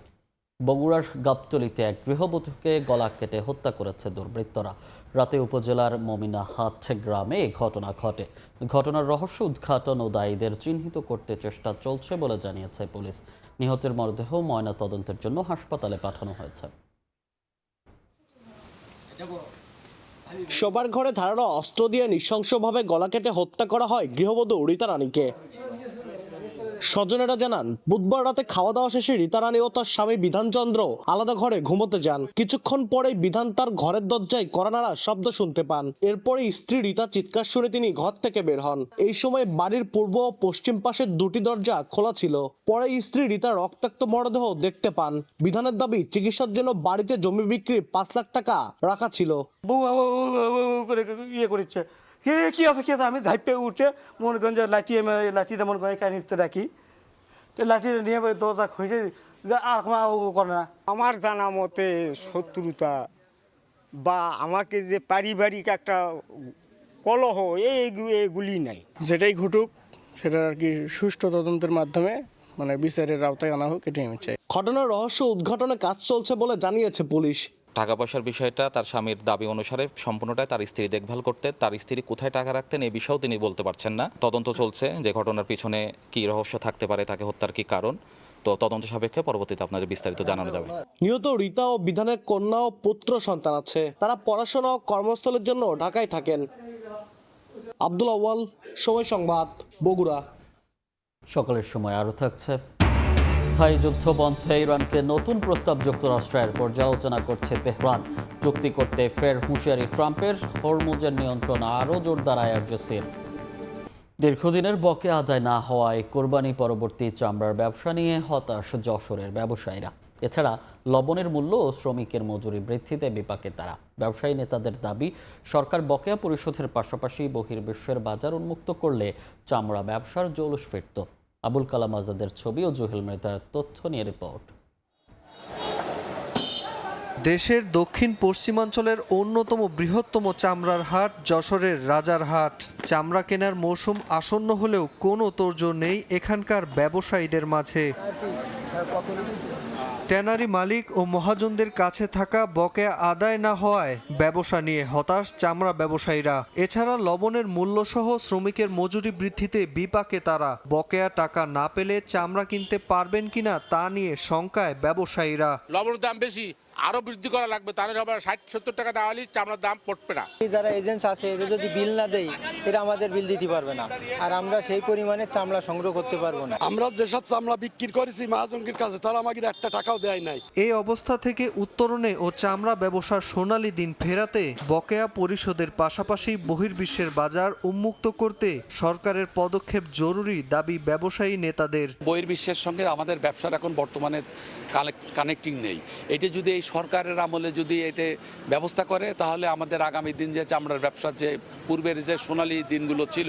বগুড়ার গাবতলীতে এক গৃহবধূকে গলা কেটে হত্যা করেছে দুর্বৃত্তরা। রাতে উপজেলার মমিনাহাট গ্রামে এই ঘটনা ঘটে। ঘটনার রহস্য উদ্ঘাটন ও দায়ীদের চিহ্নিত করতে চেষ্টা চলছে বলে জানিয়েছে পুলিশ। নিহতের মরদেহ ময়না তদন্তের জন্য হাসপাতালে পাঠানো হয়েছে। সবার ঘরে ধারালো অস্ত্র দিয়ে নৃশংসভাবে গলা কেটে হত্যা করা হয় গৃহবধূ রীতা রানীকে। স্বজনেরা জানান, বুধবার রাতে খাওয়া দাওয়া শেষে রীতা রানী ও তার স্বামী বিধানচন্দ্র আলাদা ঘরে ঘুমোতে যান। কিছুক্ষণ পরেই বিধান তার ঘরের দরজায় কড়া নাড়া শব্দ শুনতে পান। এরপরে স্ত্রী রীতা চিৎকার শুনে তিনি ঘর থেকে বের হন। এই সময় বাড়ির পূর্ব ও পশ্চিম পাশের দুটি দরজা খোলা ছিল। পরে স্ত্রী রীতার রক্তাক্ত মরদেহ দেখতে পান। বিধানের দাবি, চিকিৎসার জন্য বাড়িতে জমি বিক্রি 5 লাখ টাকা রাখা ছিল। ইয়ে করেছে কি আছে আমি ধাইপে উঠে মনে করেন যে লাঠি মনে করে কানিতে রাখি, তো লাঠি নিয়ে দরজা খুঁজে আর করে না। আমার জানা মতে শত্রুতা বা আমাকে যে পারিবারিক একটা কলহ এগুলি নাই। যেটাই ঘটুক সেটা আর কি সুষ্ঠু তদন্তের মাধ্যমে বিচারের আওতায় আনা হোক, এটাই আমি চাই। ঘটনার রহস্য উদ্ঘাটনে কাজ চলছে বলে জানিয়েছে পুলিশ। টাকা পয়সার বিষয়টা তার স্বামীর দাবি অনুসারে সম্পূর্ণটাই তার স্ত্রী দেখভাল করতে, তার স্ত্রী কোথায় টাকা রাখতেন এই বিষয়েও তিনি বলতে পারছেন না। তদন্ত চলছে যে ঘটনার পিছনে কি রহস্য থাকতে পারে, তাকে হত্যার কি কারণ, তো তদন্ত সাপেক্ষে পরবর্তীতে আপনাদের বিস্তারিত জানানো যাবে। নিহত রীতা ও বিধানের কন্যা ও পুত্র সন্তান আছে। তারা পড়াশোনা ও কর্মস্থলের জন্য ঢাকায় থাকেন। আব্দুল আউয়াল, সময় সংবাদ, বগুড়া। সকালের সময় আরও থাকছে। স্থায়ী যুদ্ধ বন্ধে ইরানকে নতুন প্রস্তাব যুক্তরাষ্ট্রের পর্যালোচনা করছে তেহরান। চুক্তি করতে ফের হুঁশিয়ারি ট্রাম্পের। হরমুজের নিয়ন্ত্রণ আরও জোরদার আইআরজিসির। দীর্ঘদিনের বকেয়া আদায় না হওয়ায় কোরবানি পরবর্তী চামড়ার ব্যবসা নিয়ে হতাশ যশোরের ব্যবসায়ীরা। এছাড়া লবণের মূল্য ও শ্রমিকের মজুরি বৃদ্ধিতে বিপাকে তারা। ব্যবসায়ী নেতাদের দাবি, সরকার বকেয়া পরিশোধের পাশাপাশি বহির্বিশ্বের বাজার উন্মুক্ত করলে চামড়া ব্যবসার জৌলুস ফিরত। আবুল কালাম আজাদের ছবি ও জুহেল মৃতার তথ্য নিয়ে রিপোর্ট। দেশের দক্ষিণ পশ্চিমাঞ্চলের অন্যতম বৃহত্তম চামড়ার হাট যশোরের রাজার হাট। চামড়া কেনার মৌসুম আসন্ন হলেও কোনো তোড়জোড় নেই এখানকার ব্যবসায়ীদের মাঝে। ট্যানারি মালিক ও মহাজনদের কাছে থাকা বকেয়া আদায় না হওয়ায় ব্যবসা নিয়ে হতাশ চামড়া ব্যবসায়ীরা। এছাড়া লবণের মূল্যসহ শ্রমিকের মজুরি বৃদ্ধিতে বিপাকে তারা। বকেয়া টাকা না পেলে চামড়া কিনতে পারবেন কিনা তা নিয়ে শঙ্কায় ব্যবসায়ীরা। লবণের দাম বেশি, আরো বৃদ্ধি করা লাগবে, তাহলে 60-70 টাকা না হলে চামড়ার দাম পড়বে না। যারা এজেন্ট আছে এদের যদি বিল না দেয়, এরা আমাদের বিল দিতে পারবে না, আর আমরা সেই পরিমাণে চামড়া সংগ্রহ করতে পারবো না। আমরা যেসব চামড়া বিক্রি করেছি মহাজনদের কাছে, তারা আমাকে 1 টাকাও দেয় নাই। এই অবস্থা থেকে উত্তরণে ও চামড়া ব্যবসার সোনালী দিন ফেরাতে বকেয়া পরিশোধের পাশাপাশি বহির্বিশ্বের বাজার উন্মুক্ত করতে সরকারের পদক্ষেপ জরুরি দাবি ব্যবসায়ী নেতাদের। বহির্বিশ্বের সঙ্গে আমাদের ব্যবসার এখন বর্তমানে কানেক্টিং নেই। এটা যদি এই সরকারের আমলে যদি এটা ব্যবস্থা করে তাহলে আমাদের আগামী দিন যে চামড়ার ব্যবসার যে পূর্বের যে সোনালী দিনগুলো ছিল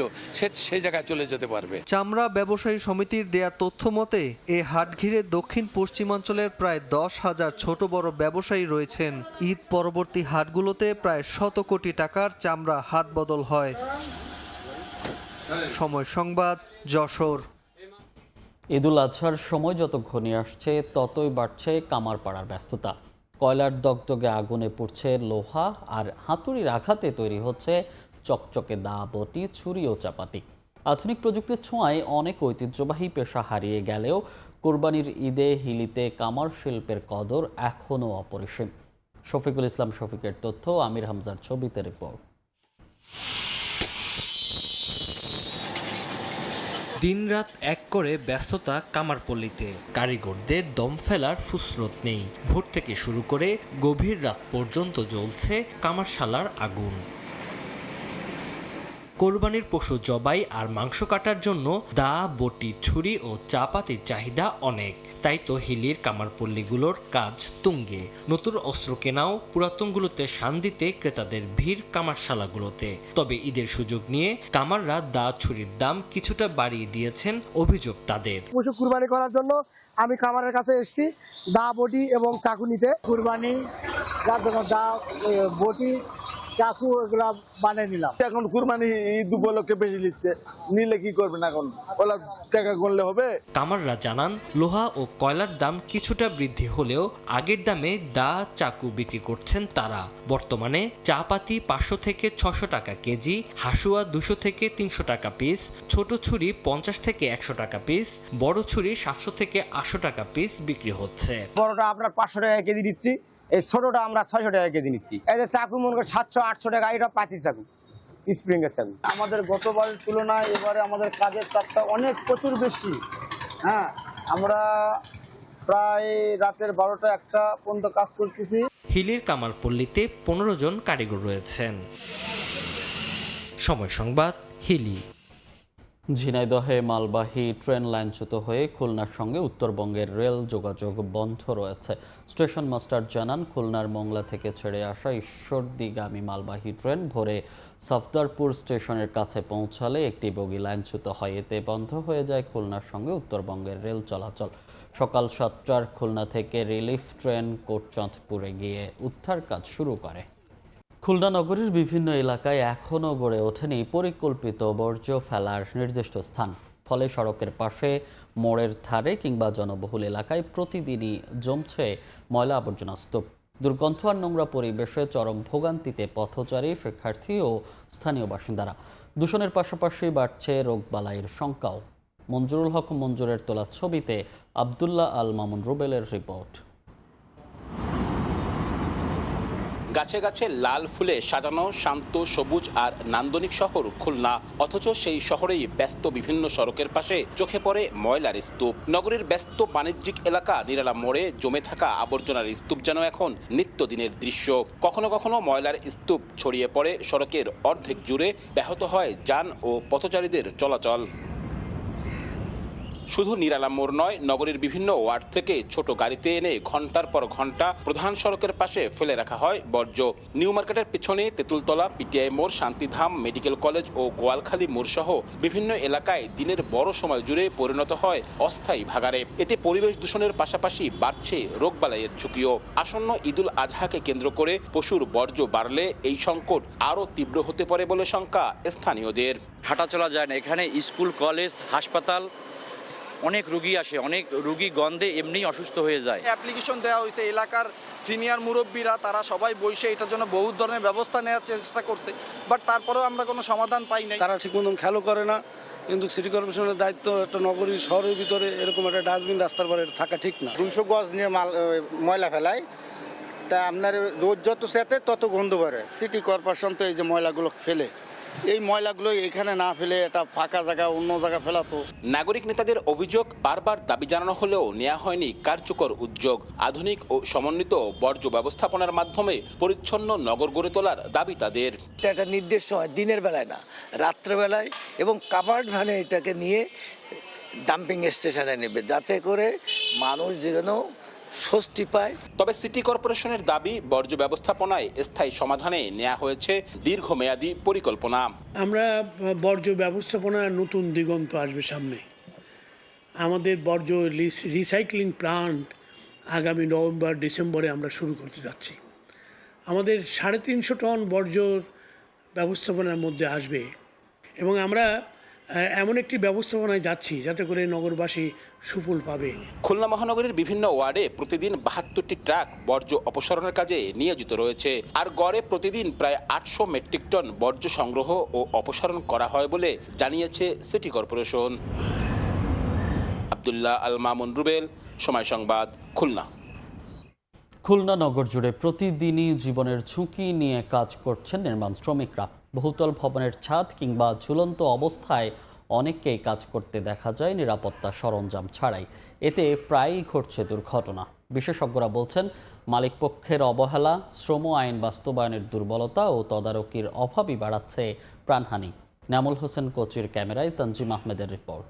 সেই জায়গায় চলে যেতে পারবে। চামড়া ব্যবসায়ী সমিতির দেয়া তথ্য মতে এ হাট ঘিরে দক্ষিণ পশ্চিমাঞ্চলের প্রায় 10,000 ছোট বড় ব্যবসায়ী রয়েছেন। ঈদ পরবর্তী হাটগুলোতে প্রায় 100 কোটি টাকার চামড়া হাত বদল হয়। সময় সংবাদ, যশোর। ঈদুল আজহার সময় যত ঘনিয়ে আসছে ততই বাড়ছে কামারপাড়ার ব্যস্ততা। কয়লার দগদগে আগুনে পুড়ছে লোহা, আর হাতুড়ির আঘাতে তৈরি হচ্ছে চকচকে দা, বটি, ছুরি ও চাপাতি। আধুনিক প্রযুক্তির ছোঁয়ায় অনেক ঐতিহ্যবাহী পেশা হারিয়ে গেলেও কোরবানির ঈদে হিলিতে কামার শিল্পের কদর এখনও অপরিসীম। শফিকুল ইসলাম শফিকের তথ্য, আমির হামজার ছবিতে রিপোর্ট। দিনরাত এক করে ব্যস্ততা কামারপল্লীতে, কারিগরদের দম ফেলার ফুসরত নেই। ভোর থেকে শুরু করে গভীর রাত পর্যন্ত জ্বলছে কামারশালার আগুন। কোরবানির পশু জবাই আর মাংস কাটার জন্য দা, বটি, ছুরি ও চাপাতির চাহিদা অনেক। তাই তো হিলির কামারপল্লীগুলোর কাজ তুঙ্গে। নতুন অস্ত্র কেনাও পুরাতনগুলোতে শান দিতে ক্রেতাদের ভিড় কামারশালাগুলোতে। তবে ঈদের সুযোগ নিয়ে কামাররা দা, ছুরির দাম কিছুটা বাড়িয়ে দিয়েছেন অভিযোগ তাদের। পশু কুরবানি করার জন্য আমি কামারের কাছে এসেছি দা, বটি এবং চাকু নিতে। কুরবানি যার জন্য দা, বটি, চাকু এগুলা বানিয়ে নিলাম। এখন কুরবানি ঈদ উপলক্ষে বেশি নিচ্ছে, নিলে কি করবেন এখন? ওলা টাকা গুনলে হবে। কামাররা জানান, লোহা ও কয়লার দাম কিছুটা বৃদ্ধি হলেও আগের দামে দা, চাকু বিক্রি করছেন তারা। বর্তমানে চাপাতি 500 থেকে 600 টাকা কেজি, হাসুয়া 200 থেকে 300 টাকা পিস, ছোট ছুরি 50 থেকে 100 টাকা পিস, বড় ছুরি 700 থেকে 800 টাকা পিস বিক্রি হচ্ছে। বড়টা আপনার 500 টাকা কেজি দিচ্ছি, এই ছোটটা আমরা 600 টাকা কেজি নিচ্ছি। এই যে চাকু মনে করে 700-800 টাকা, এটা পাতি চাকু, স্প্রিং এর চাকু। আমাদের গতবারের তুলনায় এবারে আমাদের কাজের চাপটা অনেক প্রচুর বেশি। হ্যাঁ, আমরা প্রায় রাতের 12টা-1টা পর্যন্ত কাজ করতেছি। হিলির কামারপল্লীতে 15 জন কারিগর রয়েছেন। সময় সংবাদ, হিলি। ঝিনাইদহে মালবাহী ট্রেন লাইনচ্যুত হয়ে খুলনার সঙ্গে উত্তরবঙ্গের রেল যোগাযোগ বন্ধ রয়েছে। স্টেশন মাস্টার জানান, খুলনার মোংলা থেকে ছেড়ে আসা ঈশ্বরদীগামী মালবাহী ট্রেন ভোরে সফদারপুর স্টেশনের কাছে পৌঁছালে একটি বগি লাইনচ্যুত হয়। এতে বন্ধ হয়ে যায় খুলনার সঙ্গে উত্তরবঙ্গের রেল চলাচল। সকাল 7টার খুলনা থেকে রিলিফ ট্রেন কোটচাঁদপুরে গিয়ে উদ্ধার কাজ শুরু করে। খুলনা নগরীর বিভিন্ন এলাকায় এখনও গড়ে ওঠেনি পরিকল্পিত বর্জ্য ফেলার নির্দিষ্ট স্থান। ফলে সড়কের পাশে, মোড়ের ধারে কিংবা জনবহুল এলাকায় প্রতিদিনই জমছে ময়লা আবর্জনা স্তূপ। দুর্গন্ধ আর নোংরা পরিবেশে চরম ভোগান্তিতে পথচারী, শিক্ষার্থী ও স্থানীয় বাসিন্দারা। দূষণের পাশাপাশি বাড়ছে রোগবালাইয়ের শঙ্কাও। মঞ্জুরুল হক মঞ্জুরের তোলা ছবিতে আবদুল্লাহ আল মামুন রুবেলের রিপোর্ট। গাছে গাছে লাল ফুলে সাজানো শান্ত, সবুজ আর নান্দনিক শহর খুলনা, অথচ সেই শহরেই ব্যস্ত বিভিন্ন সড়কের পাশে চোখে পড়ে ময়লার স্তূপ। নগরীর ব্যস্ত বাণিজ্যিক এলাকা নিরালা মোড়ে জমে থাকা আবর্জনার স্তূপ যেন এখন নিত্যদিনের দৃশ্য। কখনো কখনো ময়লার স্তূপ ছড়িয়ে পড়ে সড়কের অর্ধেক জুড়ে, ব্যাহত হয় যান ও পথচারীদের চলাচল। শুধু নিরালা মোড় নয়, নগরীর বিভিন্ন ওয়ার্ড থেকে ছোট গাড়িতে এনে ঘন্টার পর ঘন্টা প্রধান সড়কের পাশে ফেলে রাখা হয় বর্জ্য। নিউ মার্কেটের পিছনে তেঁতুলতলা, পিটিআই মোড়, শান্তিধাম, মেডিকেল কলেজ ও গোয়ালখালী মোড় সহ বিভিন্ন এলাকায় দিনের বড় সময় জুড়ে পরিণত হয় অস্থায়ী ভাগাড়ে। এতে পরিবেশ দূষণের পাশাপাশি বাড়ছে রোগবালাইয়ের ঝুঁকিও। আসন্ন ঈদুল আজহাকে কেন্দ্র করে পশুর বর্জ্য বাড়লে এই সংকট আরও তীব্র হতে পারে বলে শঙ্কা স্থানীয়দের। হাঁটা চলা যায় না, এখানে স্কুল, কলেজ, হাসপাতাল, অনেক রুগী আসে, অনেক রুগী গন্ধে এমনি অসুস্থ হয়ে যায়। অ্যাপ্লিকেশন দেওয়া হয়েছে, এলাকার সিনিয়র মুরব্বীরা তারা সবাই বসে এটার জন্য বহু ধরনের ব্যবস্থা নেওয়ার চেষ্টা করছে, বাট তারপরেও আমরা কোনো সমাধান পাই নাই। তারা ঠিক মতন খেয়ালও করে না, কিন্তু সিটি কর্পোরেশনের দায়িত্ব একটা নগরী শহরের ভিতরে এরকম একটা ডাস্টবিন রাস্তার পরে থাকা ঠিক না। 200 গজ নিয়ে ময়লা ফেলায়, তা আপনার রোদ যত চেতে তত গন্ধ বেরোয়। সিটি কর্পোরেশন তো এই যে ময়লাগুলো ফেলে, এই ময়লাগুলো এখানে না ফেলে এটা ফাঁকা জায়গা, অন্য জায়গা ফেলাতো। নাগরিক নেতাদের অভিযোগ, বারবার দাবি জানানো হলেও নেওয়া হয়নি কার্যকর উদ্যোগ। আধুনিক ও সমন্বিত বর্জ্য ব্যবস্থাপনার মাধ্যমে পরিচ্ছন্ন নগর গড়ে তোলার দাবি তাদের। এটা নির্দেশ সময় দিনের বেলায় না, রাত্রেবেলায়, এবং কাভার্ড ভ্যানে এটাকে নিয়ে ডাম্পিং স্টেশনে নেবে, যাতে করে মানুষ যেন স্বস্তি পায়। তবে সিটি কর্পোরেশনের দাবি বর্জ্য ব্যবস্থাপনায় স্থায়ী সমাধানে নেওয়া হয়েছে দীর্ঘমেয়াদী পরিকল্পনা। আমরা বর্জ্য ব্যবস্থাপনার নতুন দিগন্ত আসবে সামনে। আমাদের বর্জ্য রিসাইক্লিং প্লান্ট আগামী নভেম্বর ডিসেম্বরে আমরা শুরু করতে যাচ্ছি। আমাদের 350 টন বর্জ্য ব্যবস্থাপনার মধ্যে আসবে এবং আমরা এমন একটি ব্যবস্থাপনায় যাচ্ছি যাতে করে নগরবাসী সুফল পাবে। খুলনা মহানগরীর বিভিন্ন ওয়ার্ডে প্রতিদিন 72টি ট্রাক বর্জ্য অপসারণের কাজে নিয়োজিত রয়েছে, আর গড়ে প্রতিদিন প্রায় 800 মেট্রিক টন বর্জ্য সংগ্রহ ও অপসারণ করা হয় বলে জানিয়েছে সিটি কর্পোরেশন। আব্দুল্লাহ আল মামুন রুবেল, সময় সংবাদ, খুলনা। খুলনা নগর জুড়ে প্রতিদিনই জীবনের ঝুঁকি নিয়ে কাজ করছেন নির্মাণ শ্রমিকরা। বহুতল ভবনের ছাদ কিংবা ঝুলন্ত অবস্থায় অনেককেই কাজ করতে দেখা যায় নিরাপত্তা সরঞ্জাম ছাড়াই। এতে প্রায়ই ঘটছে দুর্ঘটনা। বিশেষজ্ঞরা বলছেন, মালিকপক্ষের অবহেলা, শ্রম আইন বাস্তবায়নের দুর্বলতা ও তদারকির অভাবই বাড়াচ্ছে প্রাণহানি। নামুল হোসেন কোচির ক্যামেরায় তানজিম আহমেদের রিপোর্ট।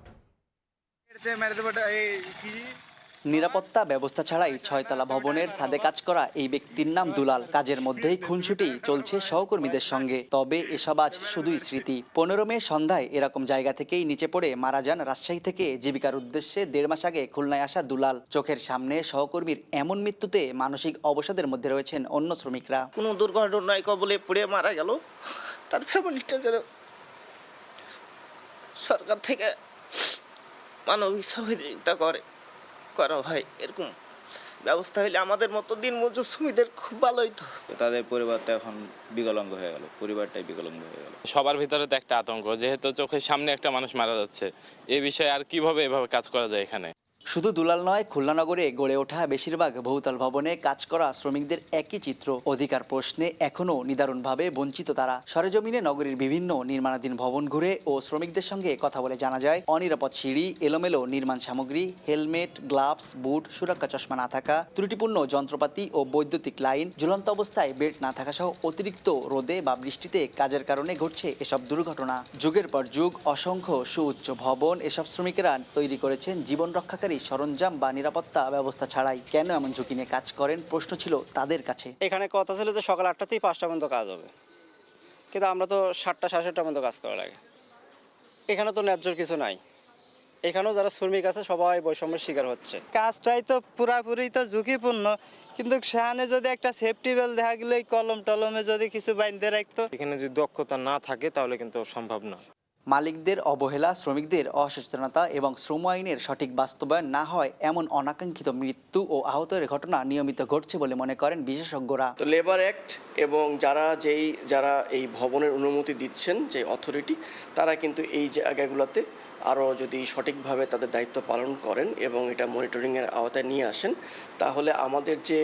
নিরাপত্তা ব্যবস্থা ছাড়াই 6তলা ভবনের ছাদে কাজ করা এই ব্যক্তির নাম দুলাল। কাজের মধ্যেই খুনসুটি চলছে সহকর্মীদের সঙ্গে। তবে এসব আজ শুধুই স্মৃতি। 15 মে সন্ধ্যায় এরকম জায়গা থেকেই নিচে পড়ে মারা যান রাজশাহী থেকে জীবিকার উদ্দেশ্যে 1.5 মাস আগে খুলনায় আসা দুলাল। চোখের সামনে সহকর্মীর এমন মৃত্যুতে মানসিক অবসাদের মধ্যে রয়েছেন অন্য শ্রমিকরা। কোনো দুর্ঘটনায় কবলে পড়ে মারা গেল, তার ফ্যামিলিটা যেন সরকার থেকে মানবিক সহযোগিতা করা হয়, এরকম ব্যবস্থা হলে আমাদের মতো দিনমজুর শ্রমিকদের খুব ভালো হইতো। তাদের পরিবারটা এখন বিকলাঙ্গ হয়ে গেল, পরিবারটাই বিকলাঙ্গ হয়ে গেল। সবার ভিতরে তো একটা আতঙ্ক, যেহেতু চোখের সামনে একটা মানুষ মারা যাচ্ছে, এই বিষয়ে আর কিভাবে এভাবে কাজ করা যায় এখানে। শুধু দুলাল নয়, খুলনা নগরে গড়ে ওঠা বেশিরভাগ বহুতল ভবনে কাজ করা শ্রমিকদের একই চিত্র। অধিকার প্রশ্নে এখনও নিদারুণভাবে বঞ্চিত তারা। সরেজমিনে নগরীর বিভিন্ন নির্মাণাধীন ভবন ঘুরে ও শ্রমিকদের সঙ্গে কথা বলে জানা যায়, অনিরাপদ সিঁড়ি, এলোমেলো নির্মাণ সামগ্রী, হেলমেট, গ্লাভস, বুট, সুরক্ষা চশমা না থাকা, ত্রুটিপূর্ণ যন্ত্রপাতি ও বৈদ্যুতিক লাইন, ঝুলন্ত অবস্থায় বেল্ট না থাকা সহ অতিরিক্ত রোদে বা বৃষ্টিতে কাজের কারণে ঘটছে এসব দুর্ঘটনা। যুগের পর যুগ অসংখ্য সুউচ্চ ভবন এসব শ্রমিকেরা তৈরি করেছেন জীবন রক্ষাকারী সরঞ্জাম বা নিরাপত্তা ব্যবস্থা ছাড়াই। কেন এমন ঝুঁকি নিয়ে কাজ করেন, প্রশ্ন ছিল তাদের কাছে। এখানে কথা ছিল যে সকাল 8টা থেকে 5টা পর্যন্ত কাজ হবে, কিন্তু আমরা তো 7টা 7:30 পর্যন্ত কাজ করা লাগে। এখানে তো ন্যায্য কিছু নাই। এখানেও যারা শ্রমিক আছে সবাই বৈষম্যের শিকার হচ্ছে। কাজটাই তো পুরাপুরি তো ঝুঁকিপূর্ণ, কিন্তু সেখানে যদি একটা সেফটি বেল দেখা গেলে কলম টলমে যদি কিছু বাইন্ধে রাখতো। এখানে যদি দক্ষতা না থাকে তাহলে কিন্তু সম্ভব না। মালিকদের অবহেলা, শ্রমিকদের অসচেতনতা এবং শ্রম আইনের সঠিক বাস্তবায়ন না হয় এমন অনাকাঙ্ক্ষিত মৃত্যু ও আহতের ঘটনা নিয়মিত ঘটছে বলে মনে করেন বিশেষজ্ঞরা। তো লেবার অ্যাক্ট এবং যারা এই ভবনের অনুমতি দিচ্ছেন, যে অথরিটি, তারা কিন্তু এই জায়গাগুলোতে আরও যদি সঠিকভাবে তাদের দায়িত্ব পালন করেন এবং এটা মনিটরিংয়ের আওতায় নিয়ে আসেন, তাহলে আমাদের যে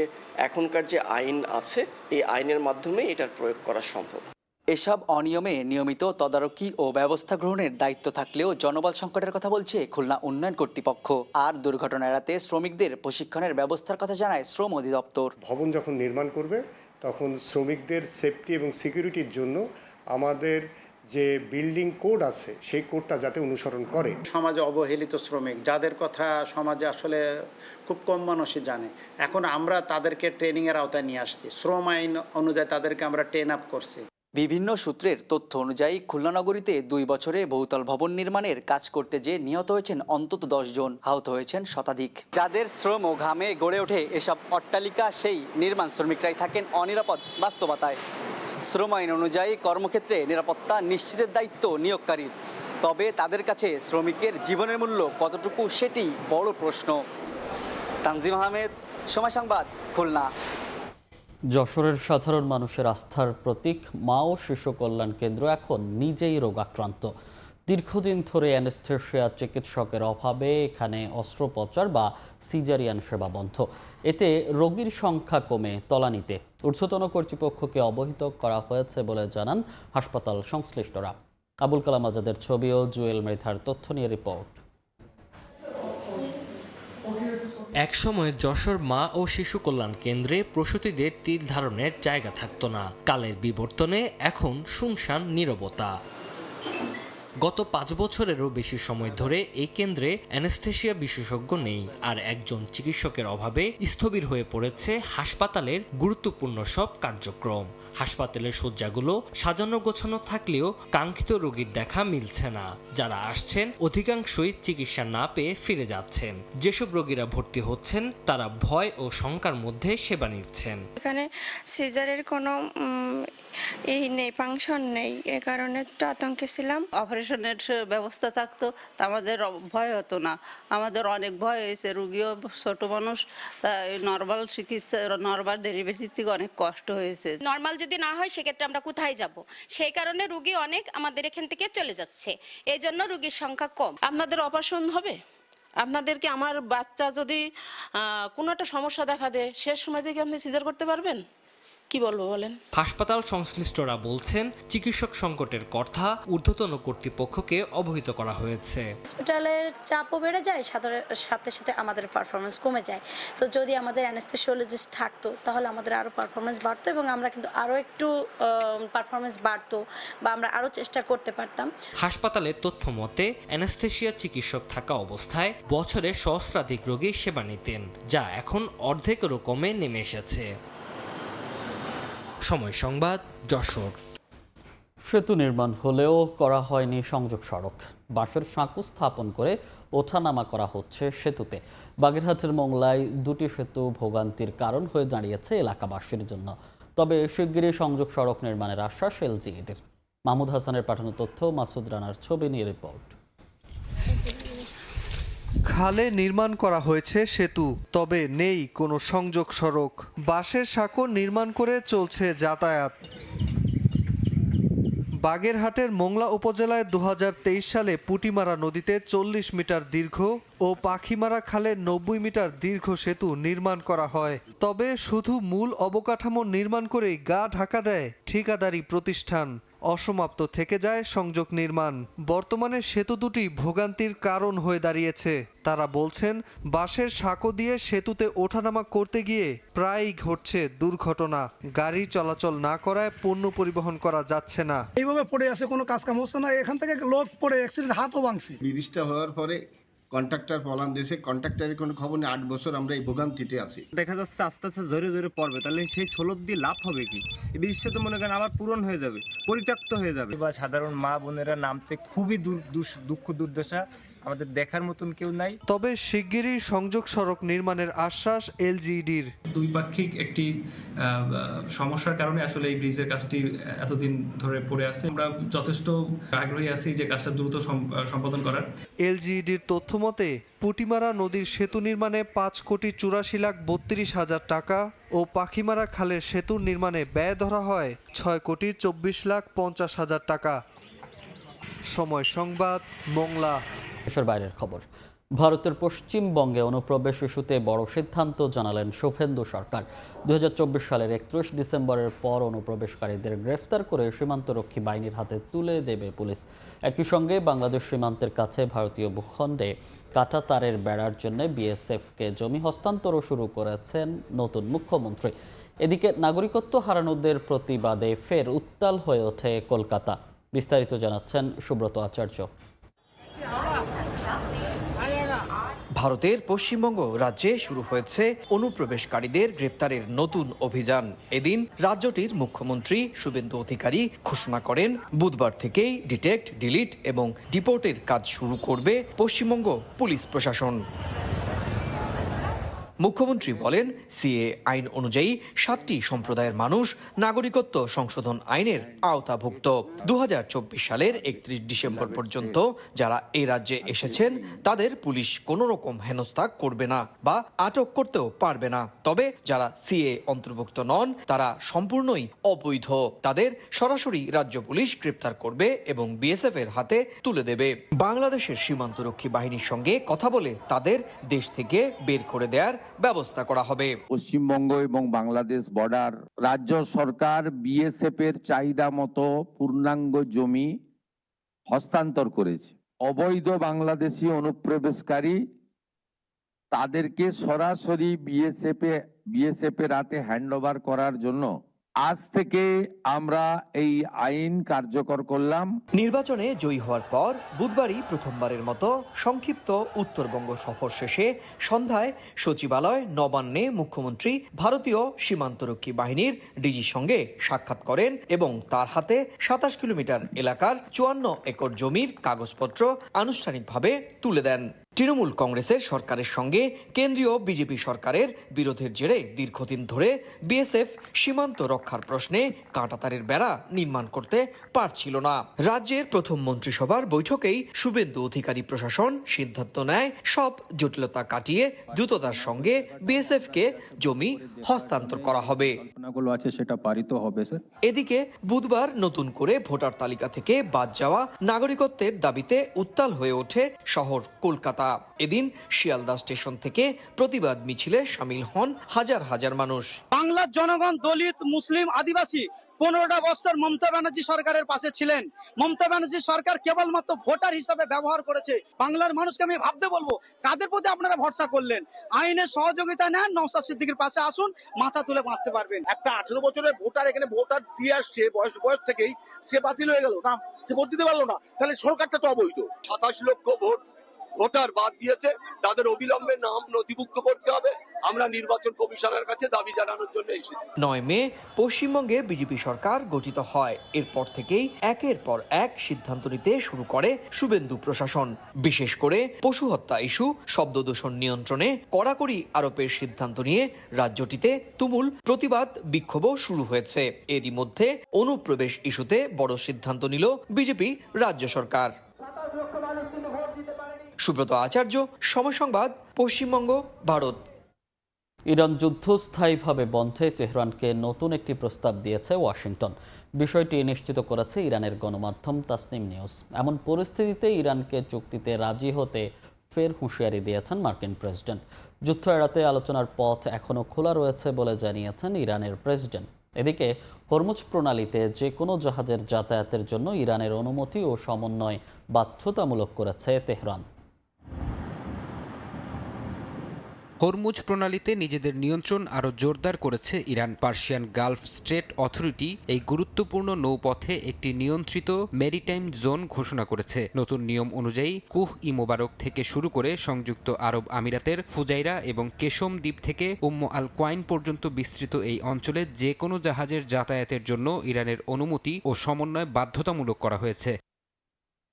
এখনকার যে আইন আছে, এই আইনের মাধ্যমে এটার প্রয়োগ করা সম্ভব। এসব অনিয়মে নিয়মিত তদারকি ও ব্যবস্থা গ্রহণের দায়িত্ব থাকলেও জনবল সংকটের কথা বলছে খুলনা উন্নয়ন কর্তৃপক্ষ। আর দুর্ঘটনা এড়াতে শ্রমিকদের প্রশিক্ষণের ব্যবস্থার কথা জানায় শ্রম অধিদপ্তর। ভবন যখন নির্মাণ করবে তখন শ্রমিকদের সেফটি এবং সিকিউরিটির জন্য আমাদের যে বিল্ডিং কোড আছে সেই কোডটা যাতে অনুসরণ করে। সমাজে অবহেলিত শ্রমিক যাদের কথা সমাজে আসলে খুব কম মানুষই জানে, এখন আমরা তাদেরকে ট্রেনিংয়ের আওতায় নিয়ে আসছি। শ্রম আইন অনুযায়ী তাদেরকে আমরা ট্রেন আপ করছি। বিভিন্ন সূত্রের তথ্য অনুযায়ী খুলনা নগরীতে 2 বছরে বহুতল ভবন নির্মাণের কাজ করতে যে নিহত হয়েছেন অন্তত 10 জন, আহত হয়েছেন শতাধিক। যাদের শ্রম ও ঘামে গড়ে ওঠে এসব অট্টালিকা, সেই নির্মাণ শ্রমিকরাই থাকেন অনিরাপদ বাস্তবতায়। শ্রম আইন অনুযায়ী কর্মক্ষেত্রে নিরাপত্তা নিশ্চিতের দায়িত্ব নিয়োগকারীর। তবে তাদের কাছে শ্রমিকের জীবনের মূল্য কতটুকু, সেটি বড় প্রশ্ন। তানজিম আহমেদ, সময় সংবাদ, খুলনা। যশোরের সাধারণ মানুষের আস্থার প্রতীক মা ও শিশু কল্যাণ কেন্দ্র এখন নিজেই রোগাক্রান্ত। দীর্ঘদিন ধরে অ্যানেস্থেশিয়া চিকিৎসকের অভাবে এখানে অস্ত্রোপচার বা সিজারিয়ান সেবা বন্ধ। এতে রোগীর সংখ্যা কমে তলানিতে। ঊর্ধ্বতন কর্তৃপক্ষকে অবহিত করা হয়েছে বলে জানান হাসপাতাল সংশ্লিষ্টরা। আবুল কালাম আজাদের ছবি ও জুয়েল মৃধার তথ্য নিয়ে রিপোর্ট। একসময় যশোর মা ও শিশু কল্যাণ কেন্দ্রে প্রসূতিদের তিল ধারণের জায়গা থাকতো না। কালের বিবর্তনে এখন শুনশান নীরবতা। গত 5 বছরেরও বেশি সময় ধরে এই কেন্দ্রে অ্যানেস্থেশিয়া বিশেষজ্ঞ নেই, আর একজন চিকিৎসকের অভাবে স্থবির হয়ে পড়েছে হাসপাতালের গুরুত্বপূর্ণ সব কার্যক্রম। হাসপাতালের শয্যাগুলো সাজানো গোছানো থাকলেও কাঙ্ক্ষিত রোগীর দেখা মিলছে না। যারা আসছেন অধিকাংশই চিকিৎসা না পেয়ে ফিরে যাচ্ছেন। যেসব রোগীরা ভর্তি হচ্ছেন তারা ভয় ও শঙ্কার মধ্যে সেবা নিচ্ছেন। এখানে সিজারের কোনো এই নেই, ফাংশন নেই, এ কারণে একটু আতঙ্কে ছিলাম। অপারেশনের ব্যবস্থা থাকতো তা আমাদের ভয় হতো না। আমাদের অনেক ভয় হয়েছে, রুগীও ছোট মানুষ, তা নর্মাল চিকিৎসা নর্মাল ডেলিভারি থেকে অনেক কষ্ট হয়েছে। নর্মাল যদি না হয় সেক্ষেত্রে আমরা কোথায় যাব, সেই কারণে রুগী অনেক আমাদের এখান থেকে চলে যাচ্ছে, এই জন্য রুগীর সংখ্যা কম। আপনাদের অপারেশন হবে, আপনাদেরকে আমার বাচ্চা যদি কোনো একটা সমস্যা দেখা দেয়, শেষ সময় থেকে আপনি সিজার করতে পারবেন? কি বলবো বলেন। হাসপাতাল সংশ্লিষ্টরা বলছেন চিকিৎসক সংকটের কথা ঊর্ধ্বতন কর্তৃপক্ষকে অবহিত করা হয়েছে। হসপিটালের চাপও বেড়ে যায়, সাথে সাথে আমাদের পারফরমেন্স কমে যায়। তো যদি আমাদের অ্যানেস্থেসিওলজিস্ট থাকতো তাহলে আমাদের আরও পারফরমেন্স বাড়তো এবং আমরা কিন্তু আরও একটু পারফরমেন্স বাড়তো বা আমরা আরও চেষ্টা করতে পারতাম। হাসপাতালের তথ্য মতে অ্যানেস্থেশিয়া চিকিৎসক থাকা অবস্থায় বছরে সহস্রাধিক রোগী সেবা নিতেন, যা এখন অর্ধেকেরও কমে নেমে এসেছে। সময় সংবাদ, যশোর। সেতু নির্মাণ হলেও করা হয়নি সংযোগ সড়ক। বাঁশের সাঁকো স্থাপন করে ওঠানামা করা হচ্ছে সেতুতে। বাগেরহাটের মোংলায় দুটি সেতু ভোগান্তির কারণ হয়ে দাঁড়িয়েছে এলাকাবাসীর জন্য। তবে শিগগিরই সংযোগ সড়ক নির্মাণের আশ্বাস এলজিইডির। মাহমুদ হাসানের পাঠানো তথ্য, মাসুদ রানার ছবি নিয়ে রিপোর্ট। খালে নির্মাণ করা হয়েছে সেতু, তবে নেই কোনো সংযোগ সড়ক। বাঁশের সাঁকো নির্মাণ করে চলছে যাতায়াত। বাগেরহাটের মোংলা উপজেলায় 2023 সালে পুটিমারা নদীতে 40 মিটার দীর্ঘ ও পাখিমারা খালে 90 মিটার দীর্ঘ সেতু নির্মাণ করা হয়। তবে শুধু মূল অবকাঠামো নির্মাণ করেই গা ঢাকা দেয় ঠিকাদারি প্রতিষ্ঠান। অসমাপ্ত থেকে যায় সংযোগ নির্মাণ। বর্তমানে সেতু দুটি ভোগান্তির কারণ হয়ে দাঁড়িয়েছে। তারা বলছেন, বাঁশের সাঁকো দিয়ে সেতুতে ওঠানামা করতে গিয়ে প্রায়ই ঘটছে দুর্ঘটনা। গাড়ি চলাচল না করায় পণ্য পরিবহন করা যাচ্ছে না। এইভাবে পড়ে আছে, কোনো কাজ কাম হচ্ছে না। এখান থেকে লোক পড়ে অ্যাক্সিডেন্ট, হাতও ভাঙছে। ব্রিজটা হওয়ার পরে কন্ট্রাক্টর পলান দিয়েছে, কন্ট্রাক্টরের কোনো খবর নেই। 8 বছর আমরা এই ভোগান্তিতে আছি। দেখা যাচ্ছে আস্তে আস্তে জোরে জোরে পড়বে, তাহলে সেই সোলভ দিয়ে লাভ হবে কি? এই ব্রিজটা তো মনে করেন আবার পূরণ হয়ে যাবে, পরিত্যক্ত হয়ে যাবে। বা সাধারণ মা বোনেরা নামতে খুবই দুঃখ দুর্দশা, আমাদের দেখার মতন কেউ নাই। তবে শিগগিরই সংযোগ সড়ক নির্মাণের আশ্বাস এলজিইডির। দ্বিপাক্ষিক একটি সমস্যার কারণে আসলে এই ব্রিজের কাজটি এতদিন ধরে পড়ে আছে। আমরা যথেষ্ট আগ্রহী আছি যে কাজটা দ্রুত সম্পাদন করার। এলজিইডির তথ্য মতে পুটিমারা নদীর সেতু নির্মাণে 5,32,32,000 টাকা ও পাখিমারা খালের সেতু নির্মাণে ব্যয় ধরা হয় 6,24,50,000 টাকা। সময় সংবাদ, মোংলা। দেশের বাইরের খবর। ভারতের পশ্চিমবঙ্গে অনুপ্রবেশ ইস্যুতে বড় সিদ্ধান্ত জানালেন শুভেন্দু সরকার। 2024 সালের 31 ডিসেম্বরের পর অনুপ্রবেশকারীদের গ্রেফতার করে সীমান্তরক্ষী বাহিনীর হাতে তুলে দেবে পুলিশ। একই সঙ্গে বাংলাদেশ সীমান্তের কাছে ভারতীয় ভূখণ্ডে কাটা তারের বেড়ার জন্য বিএসএফকে জমি হস্তান্তরও শুরু করেছেন নতুন মুখ্যমন্ত্রী। এদিকে নাগরিকত্ব হারানোদের প্রতিবাদে ফের উত্তাল হয়ে ওঠে কলকাতা। বিস্তারিত জানাচ্ছেন সুব্রত আচার্য। ভারতের পশ্চিমবঙ্গ রাজ্যে শুরু হয়েছে অনুপ্রবেশকারীদের গ্রেপ্তারের নতুন অভিযান। এদিন রাজ্যটির মুখ্যমন্ত্রী শুভেন্দু অধিকারী ঘোষণা করেন, বুধবার থেকেই ডিটেক্ট, ডিলিট এবং ডিপোর্টের কাজ শুরু করবে পশ্চিমবঙ্গ পুলিশ প্রশাসন। মুখ্যমন্ত্রী বলেন, সিএ আইন অনুযায়ী 7টি সম্প্রদায়ের মানুষ নাগরিকত্ব সংশোধন আইনের আওতাভুক্ত। 2024 সালের 31 ডিসেম্বর পর্যন্ত যারা এই রাজ্যে এসেছেন তাদের পুলিশ কোনো রকম হেনস্থা করবে না বা আটক করতেও পারবে না। তবে যারা সিএ অন্তর্ভুক্ত নন তারা সম্পূর্ণই অবৈধ। তাদের সরাসরি রাজ্য পুলিশ গ্রেপ্তার করবে এবং বিএসএফ এর হাতে তুলে দেবে। বাংলাদেশের সীমান্তরক্ষী বাহিনীর সঙ্গে কথা বলে তাদের দেশ থেকে বের করে দেওয়ার ব্যবস্থা করা হবে। পশ্চিমবঙ্গ এবং বাংলাদেশ বর্ডার রাজ্য সরকার বিএসএফ এর চাহিদা মতো পূর্ণাঙ্গ জমি হস্তান্তর করেছে। অবৈধ বাংলাদেশি অনুপ্রবেশকারী তাদেরকে সরাসরি বিএসএফ এর হাতে হ্যান্ডওভার করার জন্য আজ থেকে আমরা এই আইন কার্যকর করলাম। নির্বাচনে জয়ী হওয়ার পর বুধবারই প্রথমবারের মতো সংক্ষিপ্ত উত্তরবঙ্গ সফর শেষে সন্ধ্যায় সচিবালয় নবান্নে মুখ্যমন্ত্রী ভারতীয় সীমান্তরক্ষী বাহিনীর ডিজির সঙ্গে সাক্ষাৎ করেন এবং তার হাতে ২৭ কিলোমিটার এলাকার ৫৪ একর জমির কাগজপত্র আনুষ্ঠানিকভাবে তুলে দেন। তৃণমূল কংগ্রেসের সরকারের সঙ্গে কেন্দ্রীয় বিজেপি সরকারের বিরোধের জেরে দীর্ঘদিন ধরে বিএসএফ সীমান্ত রক্ষার প্রশ্নে কাঁটাতারের বেড়া নির্মাণ করতে পারছিল না। রাজ্যের প্রথম মন্ত্রিসভার বৈঠকেই শুভেন্দু অধিকারী প্রশাসন সিদ্ধান্ত নেয় সব জটিলতা কাটিয়ে দ্রুততার সঙ্গে বিএসএফ কে জমি হস্তান্তর করা হবে। সেটা পারিত হবে স্যার। এদিকে বুধবার নতুন করে ভোটার তালিকা থেকে বাদ যাওয়া নাগরিকত্বের দাবিতে উত্তাল হয়ে ওঠে শহর কলকাতা। এদিন শিয়ালদা স্টেশন থেকে প্রতিবাদ মিছিলে সামিল হন হাজার হাজার মানুষ। বাংলার জনগণ দলিত, মুসলিম, আদিবাসী 15টা বছর মমতা ব্যানার্জি সরকারের পাশে ছিলেন। মমতা ব্যানার্জি সরকার কেবলমাত্র ভোটার হিসাবে ব্যবহার করেছে। বাংলার মানুষকে আমি ভাবতে বলবো, কাদের প্রতি আপনারা ভরসা করলেন? আইনের সহযোগিতা নেন, নওশাদ সিদ্দিকীর পাশে আসুন, মাথা তুলে বাঁচতে পারবেন। একটা 18 বছরের ভোটার এখানে ভোটার দিয়ে আসছে, বয়স থেকেই সে বাতিল হয়ে গেল না, সে ভোট দিতে পারলো না, তাহলে সরকারটা তো অবৈধ। 27 লক্ষ ভোটার বাদ দিয়েছে, তাদের অবিলম্বে নাম নথিভুক্ত করতে হবে। আমরা নির্বাচন কমিশনের কাছে দাবি জানানোর জন্য এসেছি। 9 মে পশ্চিমবঙ্গে বিজেপি সরকার গঠিত হয়। এরপর থেকেই একের পর এক সিদ্ধান্ত নিতে শুরু করে শুভেন্দু প্রশাসন। বিশেষ করে পশু হত্যা ইস্যু, শব্দ দূষণ নিয়ন্ত্রণে কড়াকড়ি আরোপের সিদ্ধান্ত নিয়ে রাজ্যটিতে তুমুল প্রতিবাদ বিক্ষোভও শুরু হয়েছে। এরই মধ্যে অনুপ্রবেশ ইস্যুতে বড় সিদ্ধান্ত নিল বিজেপি রাজ্য সরকার। সুব্রত আচার্য, সময় সংবাদ, পশ্চিমবঙ্গ, ভারত। ইরান যুদ্ধ স্থায়ীভাবে বন্ধে তেহরানকে নতুন একটি প্রস্তাব দিয়েছে ওয়াশিংটন। বিষয়টি নিশ্চিত করেছে ইরানের গণমাধ্যম তাসনিম নিউজ। এমন পরিস্থিতিতে ইরানকে চুক্তিতে রাজি হতে ফের হুঁশিয়ারি দিয়েছেন মার্কিন প্রেসিডেন্ট। যুদ্ধ এড়াতে আলোচনার পথ এখনও খোলা রয়েছে বলে জানিয়েছেন ইরানের প্রেসিডেন্ট। এদিকে হরমুজ প্রণালীতে যে কোনো জাহাজের যাতায়াতের জন্য ইরানের অনুমতি ও সমন্বয় বাধ্যতামূলক করেছে তেহরান। হরমুজ প্রণালীতে নিজেদের নিয়ন্ত্রণ আরও জোরদার করেছে Iran. Persian Gulf straight authority এই গুরুত্বপূর্ণ নৌপথে একটি নিয়ন্ত্রিত মেরিটাইম জোন ঘোষণা করেছে। নতুন নিয়ম অনুযায়ী কুহ ই মোবারক থেকে শুরু করে সংযুক্ত আরব আমিরাতের ফুজাইরা এবং কেশম দ্বীপ থেকে আল কোয়াইন পর্যন্ত বিস্তৃত এই অঞ্চলে যে কোনো জাহাজের যাতায়াতের জন্য ইরানের অনুমতি ও সমন্বয় বাধ্যতামূলক করা হয়েছে।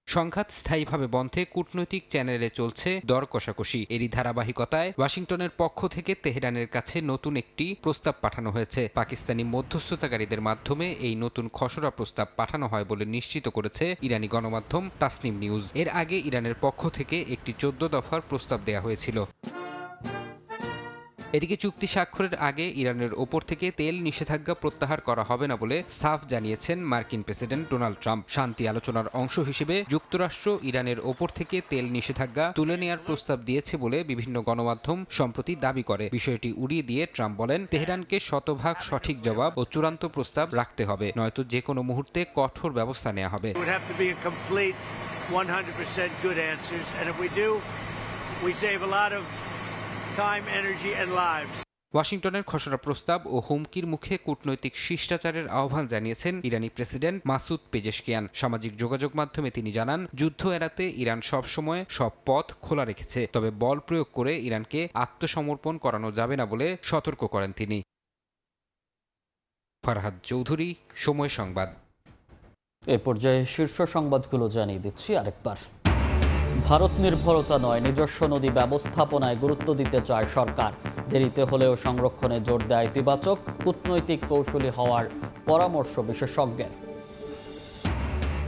সংঘাত স্থায়ীভাবে বন্ধে কূটনৈতিক চ্যানেলে চলছে দর কষাকষি। এরই ধারাবাহিকতায় ওয়াশিংটনের পক্ষ থেকে তেহরানের কাছে নতুন একটি প্রস্তাব পাঠানো হয়েছে। পাকিস্তানি মধ্যস্থতাকারীদের মাধ্যমে এই নতুন খসড়া প্রস্তাব পাঠানো হয় বলে নিশ্চিত করেছে ইরানি গণমাধ্যম তাসনিম নিউজ। এর আগে ইরানের পক্ষ থেকে একটি 14 দফার প্রস্তাব দেয়া হয়েছিল। এদিকে চুক্তি স্বাক্ষরের আগে ইরানের ওপর থেকে তেল নিষেধাজ্ঞা প্রত্যাহার করা হবে না বলে সাফ জানিয়েছেন মার্কিন প্রেসিডেন্ট ডোনাল্ড ট্রাম্প। শান্তি আলোচনার অংশ হিসেবে যুক্তরাষ্ট্র ইরানের ওপর থেকে তেল নিষেধাজ্ঞা তুলে নেওয়ার প্রস্তাব দিয়েছে বলে বিভিন্ন গণমাধ্যম সম্প্রতি দাবি করে। বিষয়টি উড়িয়ে দিয়ে ট্রাম্প বলেন, তেহরানকে শতভাগ সঠিক জবাব ও চূড়ান্ত প্রস্তাব রাখতে হবে, নয়তো যে কোনো মুহূর্তে কঠোর ব্যবস্থা নেওয়া হবে। ওয়াশিংটনের খসড়া প্রস্তাব ও হুমকির মুখে কূটনৈতিক শিষ্টাচারের আহ্বান জানিয়েছেন ইরানি প্রেসিডেন্ট মাসুদ পেজেশকিয়ান। সামাজিক যোগাযোগ মাধ্যমে তিনি জানান, যুদ্ধ এড়াতে ইরান সবসময় সব পথ খোলা রেখেছে, তবে বল প্রয়োগ করে ইরানকে আত্মসমর্পণ করানো যাবে না বলে সতর্ক করেন তিনি। ফারহাদ চৌধুরী, সময় সংবাদ। এ পর্যায়ে শীর্ষ সংবাদগুলো জানিয়ে দিচ্ছি আরেকবার। ভারত নির্ভরতা নয়, নিজস্ব নদী ব্যবস্থাপনায় গুরুত্ব দিতে চায় সরকার। দেরিতে হলেও সংরক্ষণে জোর দেয় ইতিবাচক, কূটনৈতিক কৌশলী হওয়ার পরামর্শ বিশেষজ্ঞের।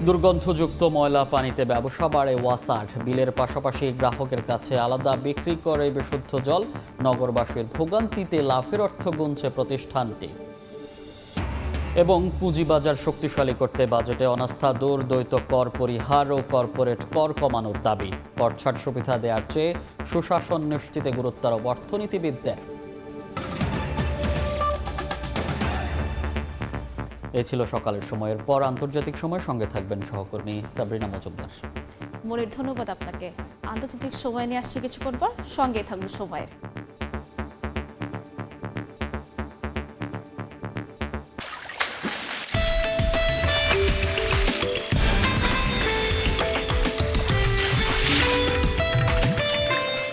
দুর্গন্ধযুক্ত ময়লা পানিতে ব্যবসা বাড়ে ওয়াসার। বিলের পাশাপাশি গ্রাহকের কাছে আলাদা বিক্রি করে বিশুদ্ধ জল। নগরবাসীর ভোগান্তিতে লাভের অর্থ গুনছে প্রতিষ্ঠানটি। এবং পুঁজিবাজার শক্তিশালী করতে বাজেটে অনাস্থা দূর, দ্বৈত কর পরিহার ও কর্পোরেট কর কমানোর দাবি। কর ছাড় সুবিধা দেওয়ার চেয়ে সুশাসন নিশ্চিতে গুরুত্বারোপ অর্থনীতিবিদদের। এই ছিল সকালের সময়ের পর আন্তর্জাতিক সময়। সঙ্গে থাকবেন সহকর্মী সাবরিনা মজুমদার। মনির, ধন্যবাদ আপনাকে। আন্তর্জাতিক সময় নিয়ে আসছি কিছুক্ষণ পর, সঙ্গে থাকবেন সময়ের।